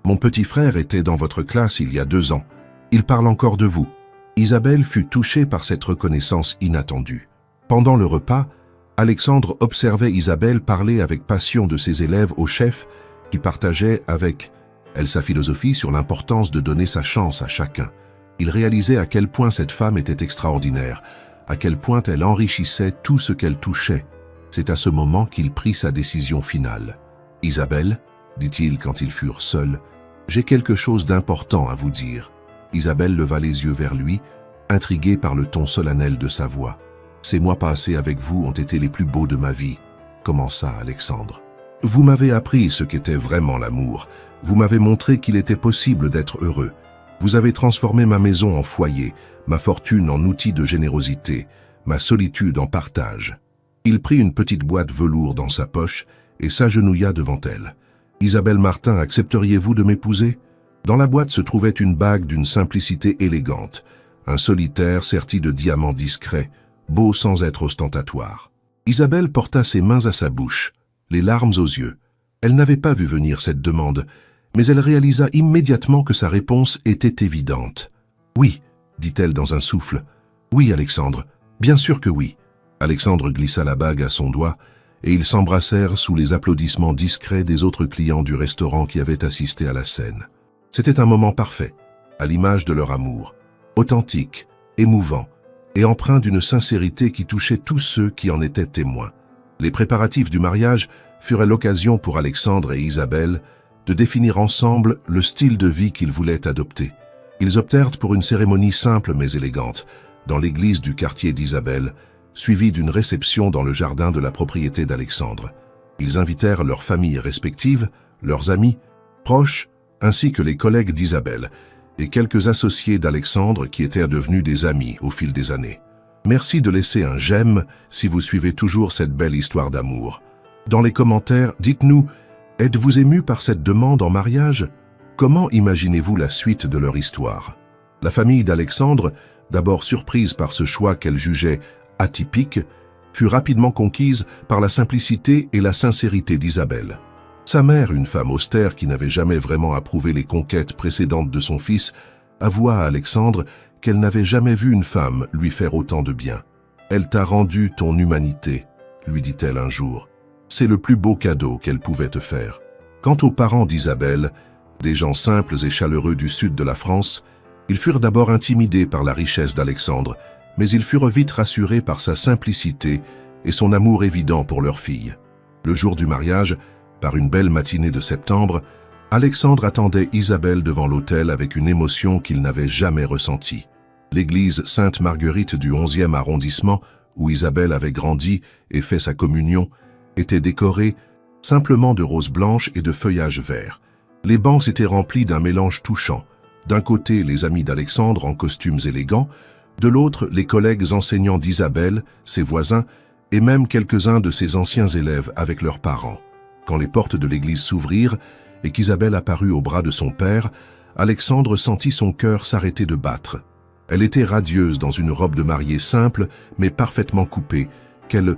Mon petit frère était dans votre classe il y a 2 ans. Il parle encore de vous. » Isabelle fut touchée par cette reconnaissance inattendue. Pendant le repas, Alexandre observait Isabelle parler avec passion de ses élèves au chef qui partageait avec elle sa philosophie sur l'importance de donner sa chance à chacun. Il réalisait à quel point cette femme était extraordinaire, à quel point elle enrichissait tout ce qu'elle touchait. C'est à ce moment qu'il prit sa décision finale. « Isabelle, dit-il quand ils furent seuls, j'ai quelque chose d'important à vous dire. » Isabelle leva les yeux vers lui, intriguée par le ton solennel de sa voix. « Ces mois passés avec vous ont été les plus beaux de ma vie, » commença Alexandre. « Vous m'avez appris ce qu'était vraiment l'amour. Vous m'avez montré qu'il était possible d'être heureux. Vous avez transformé ma maison en foyer, ma fortune en outil de générosité, ma solitude en partage. » Il prit une petite boîte velours dans sa poche et s'agenouilla devant elle. « Isabelle Martin, accepteriez-vous de m'épouser ?» Dans la boîte se trouvait une bague d'une simplicité élégante, un solitaire serti de diamants discrets, beau sans être ostentatoire. Isabelle porta ses mains à sa bouche, les larmes aux yeux. Elle n'avait pas vu venir cette demande, mais elle réalisa immédiatement que sa réponse était évidente. « Oui, » dit-elle dans un souffle. « Oui, Alexandre, bien sûr que oui. » Alexandre glissa la bague à son doigt et ils s'embrassèrent sous les applaudissements discrets des autres clients du restaurant qui avaient assisté à la scène. C'était un moment parfait, à l'image de leur amour, authentique, émouvant et empreint d'une sincérité qui touchait tous ceux qui en étaient témoins. Les préparatifs du mariage furent l'occasion pour Alexandre et Isabelle de définir ensemble le style de vie qu'ils voulaient adopter. Ils optèrent pour une cérémonie simple mais élégante, dans l'église du quartier d'Isabelle, suivie d'une réception dans le jardin de la propriété d'Alexandre. Ils invitèrent leurs familles respectives, leurs amis, proches, ainsi que les collègues d'Isabelle et quelques associés d'Alexandre qui étaient devenus des amis au fil des années. Merci de laisser un j'aime si vous suivez toujours cette belle histoire d'amour. Dans les commentaires, dites-nous, êtes-vous ému par cette demande en mariage? Comment imaginez-vous la suite de leur histoire? La famille d'Alexandre, d'abord surprise par ce choix qu'elle jugeait atypique, fut rapidement conquise par la simplicité et la sincérité d'Isabelle. Sa mère, une femme austère qui n'avait jamais vraiment approuvé les conquêtes précédentes de son fils, avoua à Alexandre qu'elle n'avait jamais vu une femme lui faire autant de bien. « Elle t'a rendu ton humanité », lui dit-elle un jour. « C'est le plus beau cadeau qu'elle pouvait te faire. » Quant aux parents d'Isabelle, des gens simples et chaleureux du sud de la France, ils furent d'abord intimidés par la richesse d'Alexandre, mais ils furent vite rassurés par sa simplicité et son amour évident pour leur fille. Le jour du mariage, par une belle matinée de septembre, Alexandre attendait Isabelle devant l'autel avec une émotion qu'il n'avait jamais ressentie. L'église Sainte-Marguerite du 11e arrondissement, où Isabelle avait grandi et fait sa communion, était décorée simplement de roses blanches et de feuillages verts. Les bancs étaient remplis d'un mélange touchant. D'un côté, les amis d'Alexandre en costumes élégants, de l'autre, les collègues enseignants d'Isabelle, ses voisins, et même quelques-uns de ses anciens élèves avec leurs parents. Quand les portes de l'église s'ouvrirent et qu'Isabelle apparut au bras de son père, Alexandre sentit son cœur s'arrêter de battre. Elle était radieuse dans une robe de mariée simple mais parfaitement coupée, qu'elle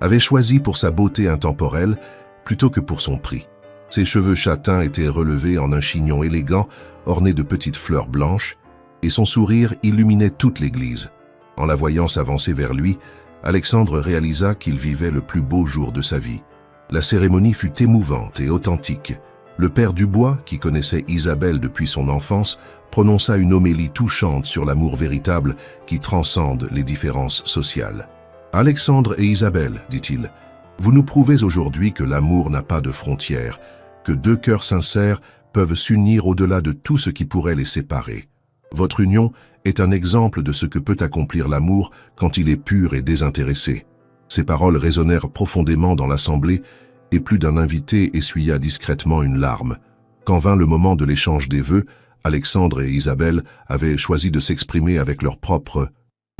avait choisie pour sa beauté intemporelle plutôt que pour son prix. Ses cheveux châtains étaient relevés en un chignon élégant orné de petites fleurs blanches, et son sourire illuminait toute l'église. En la voyant s'avancer vers lui, Alexandre réalisa qu'il vivait le plus beau jour de sa vie. La cérémonie fut émouvante et authentique. Le père Dubois, qui connaissait Isabelle depuis son enfance, prononça une homélie touchante sur l'amour véritable qui transcende les différences sociales. « Alexandre et Isabelle, dit-il, vous nous prouvez aujourd'hui que l'amour n'a pas de frontières, que deux cœurs sincères peuvent s'unir au-delà de tout ce qui pourrait les séparer. Votre union est un exemple de ce que peut accomplir l'amour quand il est pur et désintéressé. » Ces paroles résonnèrent profondément dans l'assemblée et plus d'un invité essuya discrètement une larme. Quand vint le moment de l'échange des vœux, Alexandre et Isabelle avaient choisi de s'exprimer avec leurs propres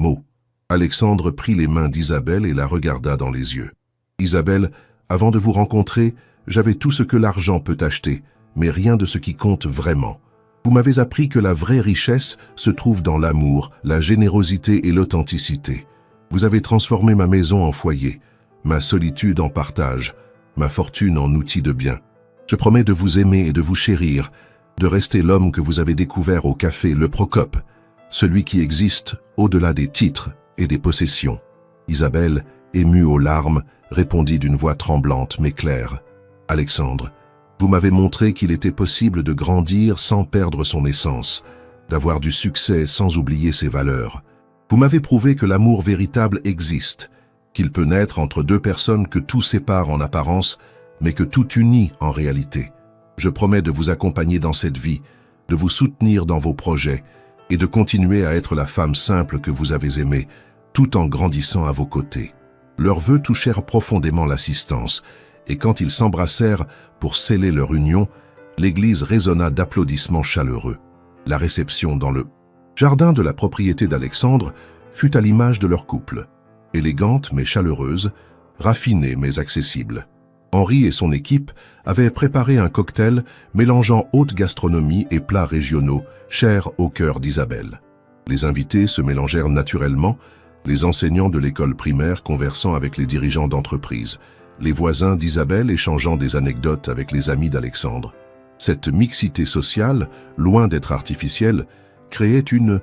mots. Alexandre prit les mains d'Isabelle et la regarda dans les yeux. « Isabelle, avant de vous rencontrer, j'avais tout ce que l'argent peut acheter, mais rien de ce qui compte vraiment. Vous m'avez appris que la vraie richesse se trouve dans l'amour, la générosité et l'authenticité. Vous avez transformé ma maison en foyer, ma solitude en partage, ma fortune en outil de bien. Je promets de vous aimer et de vous chérir, de rester l'homme que vous avez découvert au café Le Procope, celui qui existe au-delà des titres et des possessions. » Isabelle, émue aux larmes, répondit d'une voix tremblante mais claire. « Alexandre, vous m'avez montré qu'il était possible de grandir sans perdre son essence, d'avoir du succès sans oublier ses valeurs. Vous m'avez prouvé que l'amour véritable existe, qu'il peut naître entre deux personnes que tout sépare en apparence, mais que tout unit en réalité. Je promets de vous accompagner dans cette vie, de vous soutenir dans vos projets et de continuer à être la femme simple que vous avez aimée, tout en grandissant à vos côtés. » Leurs vœux touchèrent profondément l'assistance, et quand ils s'embrassèrent pour sceller leur union, l'église résonna d'applaudissements chaleureux. La réception dans le jardin de la propriété d'Alexandre fut à l'image de leur couple, élégante mais chaleureuse, raffinée mais accessible. Henri et son équipe avaient préparé un cocktail mélangeant haute gastronomie et plats régionaux, chers au cœur d'Isabelle. Les invités se mélangèrent naturellement, les enseignants de l'école primaire conversant avec les dirigeants d'entreprise, les voisins d'Isabelle échangeant des anecdotes avec les amis d'Alexandre. Cette mixité sociale, loin d'être artificielle, créait une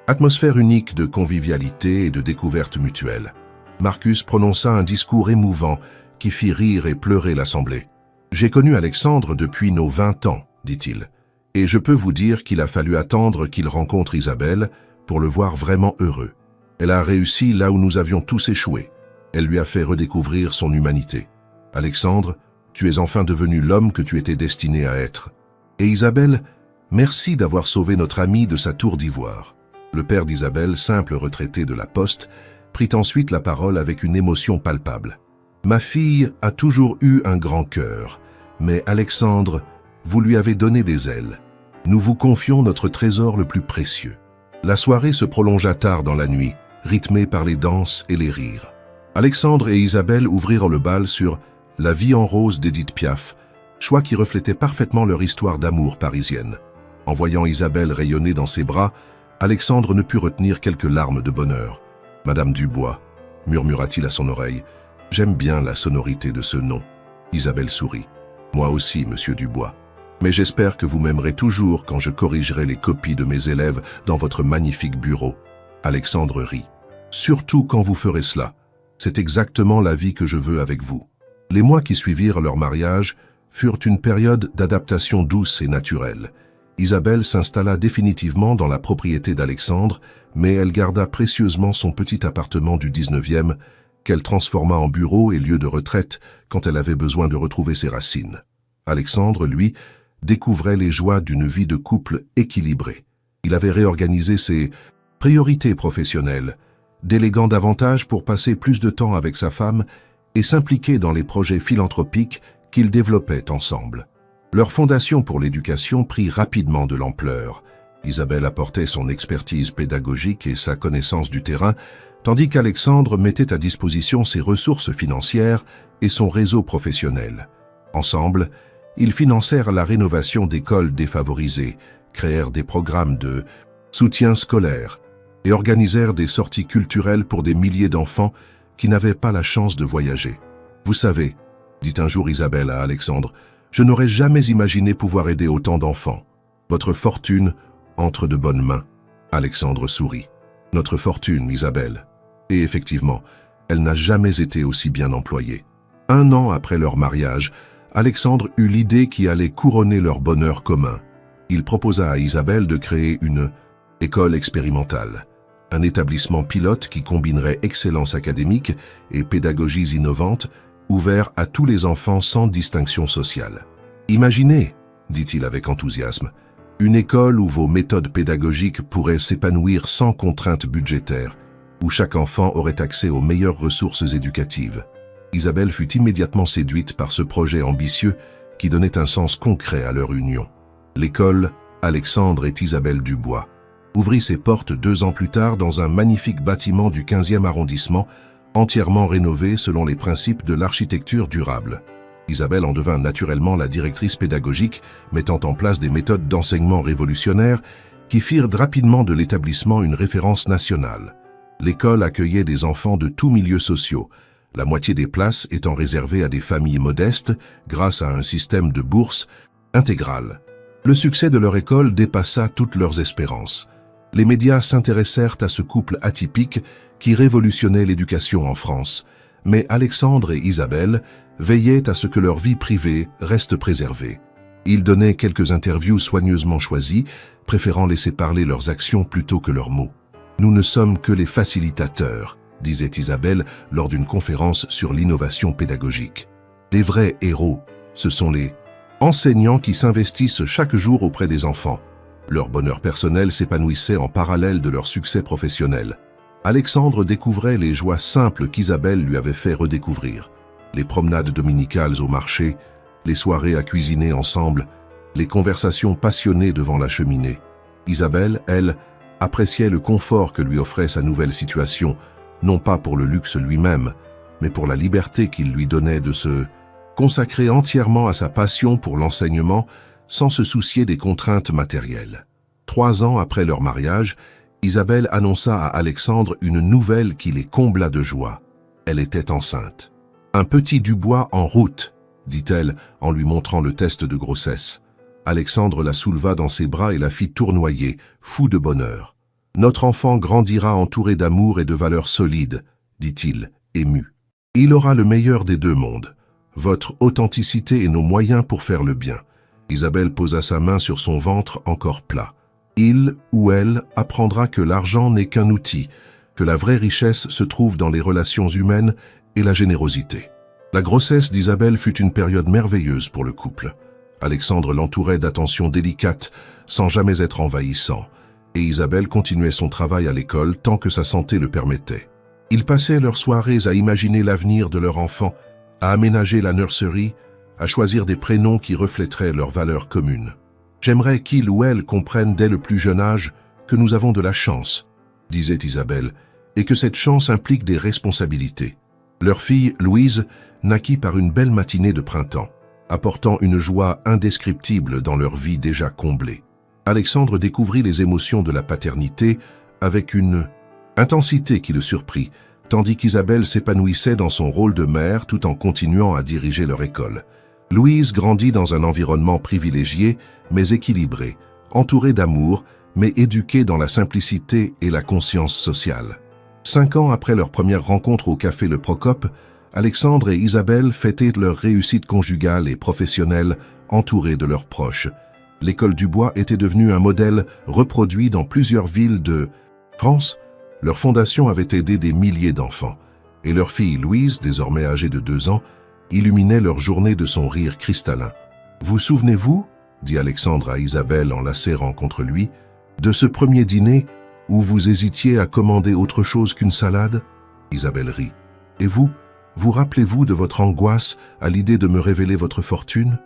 atmosphère unique de convivialité et de découverte mutuelle. Marcus prononça un discours émouvant qui fit rire et pleurer l'assemblée. « J'ai connu Alexandre depuis nos 20 ans, dit-il, et je peux vous dire qu'il a fallu attendre qu'il rencontre Isabelle pour le voir vraiment heureux. Elle a réussi là où nous avions tous échoué. Elle lui a fait redécouvrir son humanité. Alexandre, tu es enfin devenu l'homme que tu étais destiné à être. Et Isabelle, merci d'avoir sauvé notre ami de sa tour d'ivoire. » Le père d'Isabelle, simple retraité de la poste, prit ensuite la parole avec une émotion palpable. « Ma fille a toujours eu un grand cœur, mais Alexandre, vous lui avez donné des ailes. Nous vous confions notre trésor le plus précieux. » La soirée se prolongea tard dans la nuit, rythmée par les danses et les rires. Alexandre et Isabelle ouvrirent le bal sur « La vie en rose » d'Édith Piaf, choix qui reflétait parfaitement leur histoire d'amour parisienne. En voyant Isabelle rayonner dans ses bras, Alexandre ne put retenir quelques larmes de bonheur. « Madame Dubois », murmura-t-il à son oreille, « j'aime bien la sonorité de ce nom. » Isabelle sourit. « Moi aussi, monsieur Dubois. Mais j'espère que vous m'aimerez toujours quand je corrigerai les copies de mes élèves dans votre magnifique bureau. » Alexandre rit. « Surtout quand vous ferez cela. C'est exactement la vie que je veux avec vous. » Les mois qui suivirent leur mariage furent une période d'adaptation douce et naturelle. Isabelle s'installa définitivement dans la propriété d'Alexandre, mais elle garda précieusement son petit appartement du 19e, qu'elle transforma en bureau et lieu de retraite quand elle avait besoin de retrouver ses racines. Alexandre, lui, découvrait les joies d'une vie de couple équilibrée. Il avait réorganisé ses priorités professionnelles, déléguant davantage pour passer plus de temps avec sa femme et s'impliquer dans les projets philanthropiques qu'ils développaient ensemble. Leur fondation pour l'éducation prit rapidement de l'ampleur. Isabelle apportait son expertise pédagogique et sa connaissance du terrain, tandis qu'Alexandre mettait à disposition ses ressources financières et son réseau professionnel. Ensemble, ils financèrent la rénovation d'écoles défavorisées, créèrent des programmes de soutien scolaire et organisèrent des sorties culturelles pour des milliers d'enfants qui n'avaient pas la chance de voyager. « Vous savez, dit un jour Isabelle à Alexandre, je n'aurais jamais imaginé pouvoir aider autant d'enfants. Votre fortune entre de bonnes mains. » Alexandre sourit. « Notre fortune, Isabelle. » Et effectivement, elle n'a jamais été aussi bien employée. 1 an après leur mariage, Alexandre eut l'idée qui allait couronner leur bonheur commun. Il proposa à Isabelle de créer une école expérimentale, un établissement pilote qui combinerait excellence académique et pédagogies innovantes, ouvert à tous les enfants sans distinction sociale. « Imaginez, dit-il avec enthousiasme, une école où vos méthodes pédagogiques pourraient s'épanouir sans contraintes budgétaires, où chaque enfant aurait accès aux meilleures ressources éducatives. » Isabelle fut immédiatement séduite par ce projet ambitieux qui donnait un sens concret à leur union. L'école Alexandre et Isabelle Dubois ouvrit ses portes 2 ans plus tard dans un magnifique bâtiment du 15e arrondissement, entièrement rénové selon les principes de l'architecture durable. Isabelle en devint naturellement la directrice pédagogique, mettant en place des méthodes d'enseignement révolutionnaires qui firent rapidement de l'établissement une référence nationale. L'école accueillait des enfants de tous milieux sociaux, la moitié des places étant réservées à des familles modestes grâce à un système de bourse intégrale. Le succès de leur école dépassa toutes leurs espérances. Les médias s'intéressèrent à ce couple atypique qui révolutionnait l'éducation en France, mais Alexandre et Isabelle veillaient à ce que leur vie privée reste préservée. Ils donnaient quelques interviews soigneusement choisies, préférant laisser parler leurs actions plutôt que leurs mots. « Nous ne sommes que les facilitateurs », disait Isabelle lors d'une conférence sur l'innovation pédagogique. « Les vrais héros, ce sont les enseignants qui s'investissent chaque jour auprès des enfants. » Leur bonheur personnel s'épanouissait en parallèle de leur succès professionnel. Alexandre découvrait les joies simples qu'Isabelle lui avait fait redécouvrir. Les promenades dominicales au marché, les soirées à cuisiner ensemble, les conversations passionnées devant la cheminée. Isabelle, elle, appréciait le confort que lui offrait sa nouvelle situation, non pas pour le luxe lui-même, mais pour la liberté qu'il lui donnait de se consacrer entièrement à sa passion pour l'enseignement sans se soucier des contraintes matérielles. 3 ans après leur mariage, Isabelle annonça à Alexandre une nouvelle qui les combla de joie. Elle était enceinte. « Un petit Dubois en route », dit-elle en lui montrant le test de grossesse. Alexandre la souleva dans ses bras et la fit tournoyer, fou de bonheur. « Notre enfant grandira entouré d'amour et de valeurs solides, » dit-il, ému. « Il aura le meilleur des 2 mondes, votre authenticité et nos moyens pour faire le bien. » Isabelle posa sa main sur son ventre encore plat. Il ou elle apprendra que l'argent n'est qu'un outil, que la vraie richesse se trouve dans les relations humaines et la générosité. La grossesse d'Isabelle fut une période merveilleuse pour le couple. Alexandre l'entourait d'attentions délicates, sans jamais être envahissant, et Isabelle continuait son travail à l'école tant que sa santé le permettait. Ils passaient leurs soirées à imaginer l'avenir de leur enfant, à aménager la nurserie, à choisir des prénoms qui reflèteraient leurs valeurs communes. « J'aimerais qu'il ou elle comprenne dès le plus jeune âge que nous avons de la chance, » disait Isabelle, et que cette chance implique des responsabilités. Leur fille, Louise, naquit par une belle matinée de printemps, apportant une joie indescriptible dans leur vie déjà comblée. Alexandre découvrit les émotions de la paternité avec une intensité qui le surprit, tandis qu'Isabelle s'épanouissait dans son rôle de mère tout en continuant à diriger leur école. Louise grandit dans un environnement privilégié, mais équilibré, entourée d'amour, mais éduquée dans la simplicité et la conscience sociale. 5 ans après leur première rencontre au café Le Procope, Alexandre et Isabelle fêtaient leur réussite conjugale et professionnelle, entourés de leurs proches. L'école Dubois était devenue un modèle reproduit dans plusieurs villes de France. Leur fondation avait aidé des milliers d'enfants, et leur fille Louise, désormais âgée de 2 ans, illuminait leur journée de son rire cristallin. « Vous souvenez-vous, dit Alexandre à Isabelle en la serrant contre lui, de ce premier dîner où vous hésitiez à commander autre chose qu'une salade ?» Isabelle rit. « Et vous, vous rappelez-vous de votre angoisse à l'idée de me révéler votre fortune ?»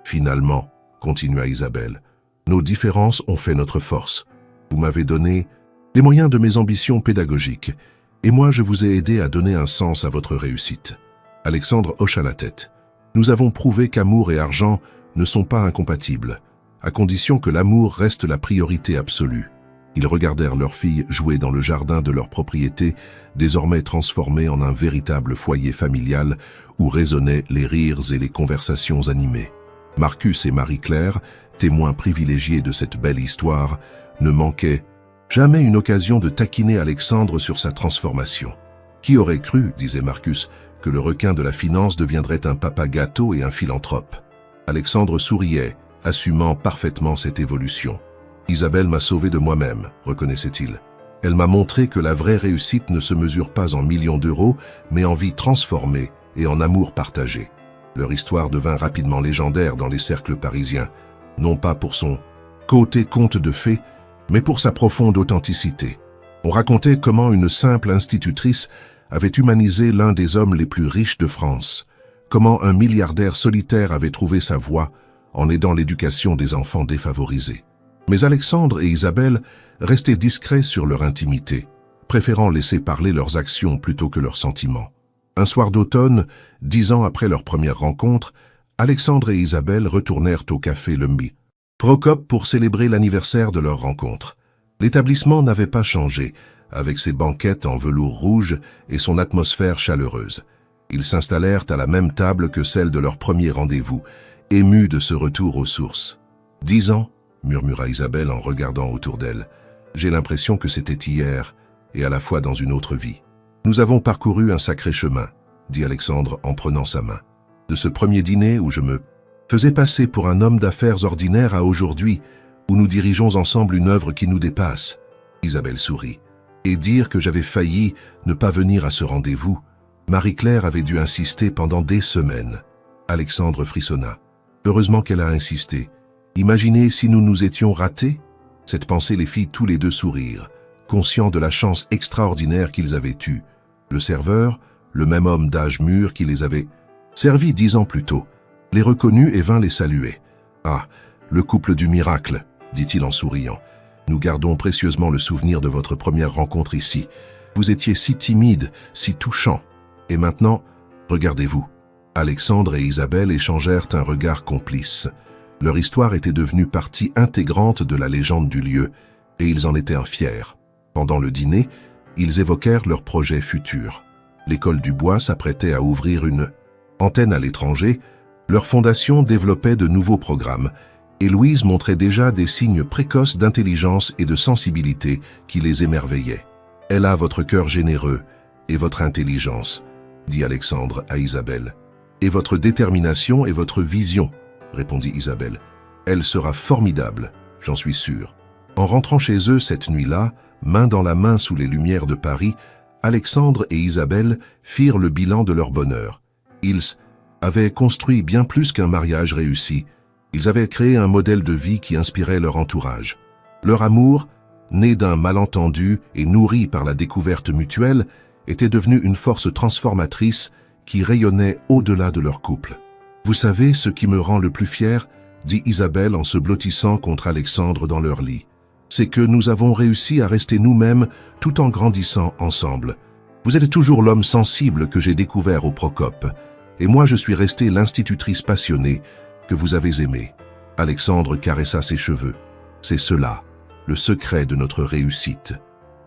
Finalement, continua Isabelle, nos différences ont fait notre force. Vous m'avez donné les moyens de mes ambitions pédagogiques, Et moi, je vous ai aidé à donner un sens à votre réussite. » Alexandre hocha la tête. « Nous avons prouvé qu'amour et argent ne sont pas incompatibles, à condition que l'amour reste la priorité absolue. » Ils regardèrent leur fille jouer dans le jardin de leur propriété, désormais transformé en un véritable foyer familial où résonnaient les rires et les conversations animées. Marcus et Marie-Claire, témoins privilégiés de cette belle histoire, ne manquaient jamais une occasion de taquiner Alexandre sur sa transformation. « Qui aurait cru, disait Marcus, que le requin de la finance deviendrait un papa gâteau et un philanthrope ?» Alexandre souriait, assumant parfaitement cette évolution. « Isabelle m'a sauvé de moi-même, reconnaissait-il. Elle m'a montré que la vraie réussite ne se mesure pas en millions d'euros, mais en vie transformée et en amour partagé. » Leur histoire devint rapidement légendaire dans les cercles parisiens, non pas pour son côté conte de fées, mais pour sa profonde authenticité. On racontait comment une simple institutrice avait humanisé l'un des hommes les plus riches de France, comment un milliardaire solitaire avait trouvé sa voie en aidant l'éducation des enfants défavorisés. Mais Alexandre et Isabelle restaient discrets sur leur intimité, préférant laisser parler leurs actions plutôt que leurs sentiments. Un soir d'automne, 10 ans après leur première rencontre, Alexandre et Isabelle retournèrent au café Le Procope pour célébrer l'anniversaire de leur rencontre. L'établissement n'avait pas changé, avec ses banquettes en velours rouge et son atmosphère chaleureuse. Ils s'installèrent à la même table que celle de leur premier rendez-vous, émus de ce retour aux sources. « 10 ans », murmura Isabelle en regardant autour d'elle. « J'ai l'impression que c'était hier, et à la fois dans une autre vie. » « Nous avons parcouru un sacré chemin, » dit Alexandre en prenant sa main. « De ce premier dîner où je me faisais passer pour un homme d'affaires ordinaire à aujourd'hui, où nous dirigeons ensemble une œuvre qui nous dépasse. » Isabelle sourit. « Et dire que j'avais failli ne pas venir à ce rendez-vous. Marie-Claire avait dû insister pendant des semaines. » Alexandre frissonna. Heureusement qu'elle a insisté. Imaginez si nous nous étions ratés? Cette pensée les fit tous les deux sourire, conscients de la chance extraordinaire qu'ils avaient eue. Le serveur, le même homme d'âge mûr qui les avait servis 10 ans plus tôt, les reconnut et vint les saluer. « Ah, le couple du miracle, » dit-il en souriant. « Nous gardons précieusement le souvenir de votre première rencontre ici. Vous étiez si timide, si touchant. Et maintenant, regardez-vous. » Alexandre et Isabelle échangèrent un regard complice. Leur histoire était devenue partie intégrante de la légende du lieu, et ils en étaient fiers. Pendant le dîner, ils évoquèrent leurs projets futurs. L'école du bois s'apprêtait à ouvrir une antenne à l'étranger, leur fondation développait de nouveaux programmes, et Louise montrait déjà des signes précoces d'intelligence et de sensibilité qui les émerveillaient. « Elle a votre cœur généreux et votre intelligence, » dit Alexandre à Isabelle. « Et votre détermination et votre vision, » répondit Isabelle. « Elle sera formidable, j'en suis sûr. » En rentrant chez eux cette nuit-là, main dans la main sous les lumières de Paris, Alexandre et Isabelle firent le bilan de leur bonheur. Ils avaient construit bien plus qu'un mariage réussi. Ils avaient créé un modèle de vie qui inspirait leur entourage. Leur amour, né d'un malentendu et nourri par la découverte mutuelle, était devenu une force transformatrice qui rayonnait au-delà de leur couple. « Vous savez ce qui me rend le plus fier ?» dit Isabelle en se blottissant contre Alexandre dans leur lit. « C'est que nous avons réussi à rester nous-mêmes tout en grandissant ensemble. Vous êtes toujours l'homme sensible que j'ai découvert au Procope, et moi je suis restée l'institutrice passionnée que vous avez aimée. » Alexandre caressa ses cheveux. « C'est cela, le secret de notre réussite.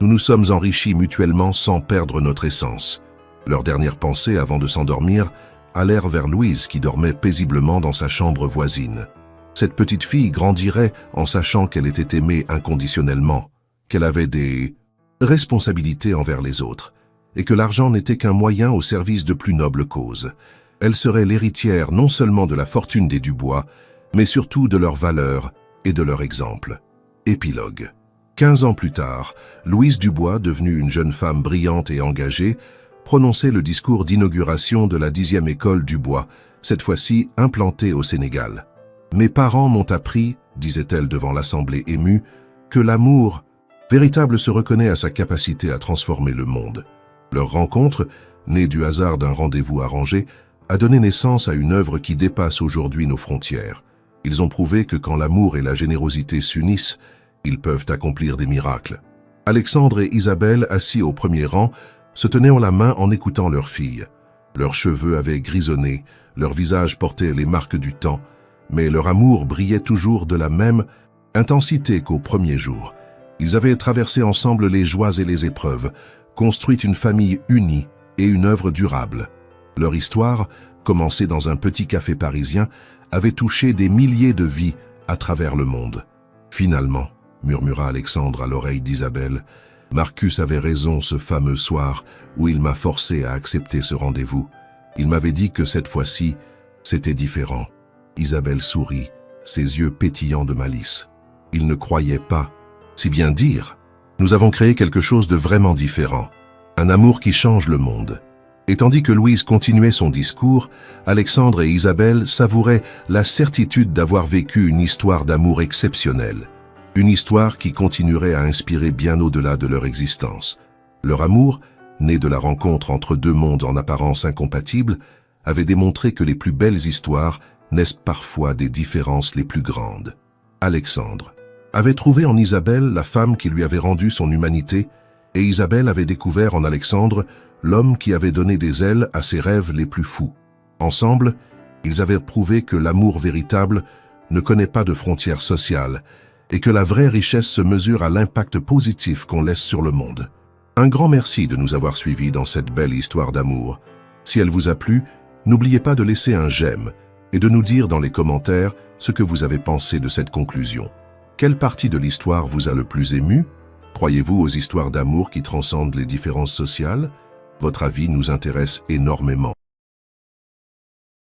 Nous nous sommes enrichis mutuellement sans perdre notre essence. » Leur dernière pensée avant de s'endormir allèrent vers Louise qui dormait paisiblement dans sa chambre voisine. Cette petite fille grandirait en sachant qu'elle était aimée inconditionnellement, qu'elle avait des responsabilités envers les autres, et que l'argent n'était qu'un moyen au service de plus nobles causes. Elle serait l'héritière non seulement de la fortune des Dubois, mais surtout de leurs valeurs et de leur exemple. Épilogue. 15 ans plus tard, Louise Dubois, devenue une jeune femme brillante et engagée, prononçait le discours d'inauguration de la 10e école Dubois, cette fois-ci implantée au Sénégal. « Mes parents m'ont appris, disait-elle devant l'assemblée émue, que l'amour véritable se reconnaît à sa capacité à transformer le monde. Leur rencontre, née du hasard d'un rendez-vous arrangé, a donné naissance à une œuvre qui dépasse aujourd'hui nos frontières. Ils ont prouvé que quand l'amour et la générosité s'unissent, ils peuvent accomplir des miracles. » Alexandre et Isabelle, assis au premier rang, se tenaient la main en écoutant leur fille. Leurs cheveux avaient grisonné, leur visage portait les marques du temps, mais leur amour brillait toujours de la même intensité qu'au premier jour. Ils avaient traversé ensemble les joies et les épreuves, construit une famille unie et une œuvre durable. Leur histoire, commencée dans un petit café parisien, avait touché des milliers de vies à travers le monde. Finalement, murmura Alexandre à l'oreille d'Isabelle, Marcus avait raison ce fameux soir où il m'a forcé à accepter ce rendez-vous. Il m'avait dit que cette fois-ci, c'était différent. Isabelle sourit, ses yeux pétillants de malice. Il ne croyait pas. Si bien dire, nous avons créé quelque chose de vraiment différent. Un amour qui change le monde. Et tandis que Louise continuait son discours, Alexandre et Isabelle savouraient la certitude d'avoir vécu une histoire d'amour exceptionnelle. Une histoire qui continuerait à inspirer bien au-delà de leur existence. Leur amour, né de la rencontre entre deux mondes en apparence incompatibles, avait démontré que les plus belles histoires naissent parfois des différences les plus grandes. Alexandre avait trouvé en Isabelle la femme qui lui avait rendu son humanité, et Isabelle avait découvert en Alexandre l'homme qui avait donné des ailes à ses rêves les plus fous. Ensemble, ils avaient prouvé que l'amour véritable ne connaît pas de frontières sociales et que la vraie richesse se mesure à l'impact positif qu'on laisse sur le monde. Un grand merci de nous avoir suivis dans cette belle histoire d'amour. Si elle vous a plu, n'oubliez pas de laisser un j'aime et de nous dire dans les commentaires ce que vous avez pensé de cette conclusion. Quelle partie de l'histoire vous a le plus ému? Croyez-vous aux histoires d'amour qui transcendent les différences sociales? Votre avis nous intéresse énormément.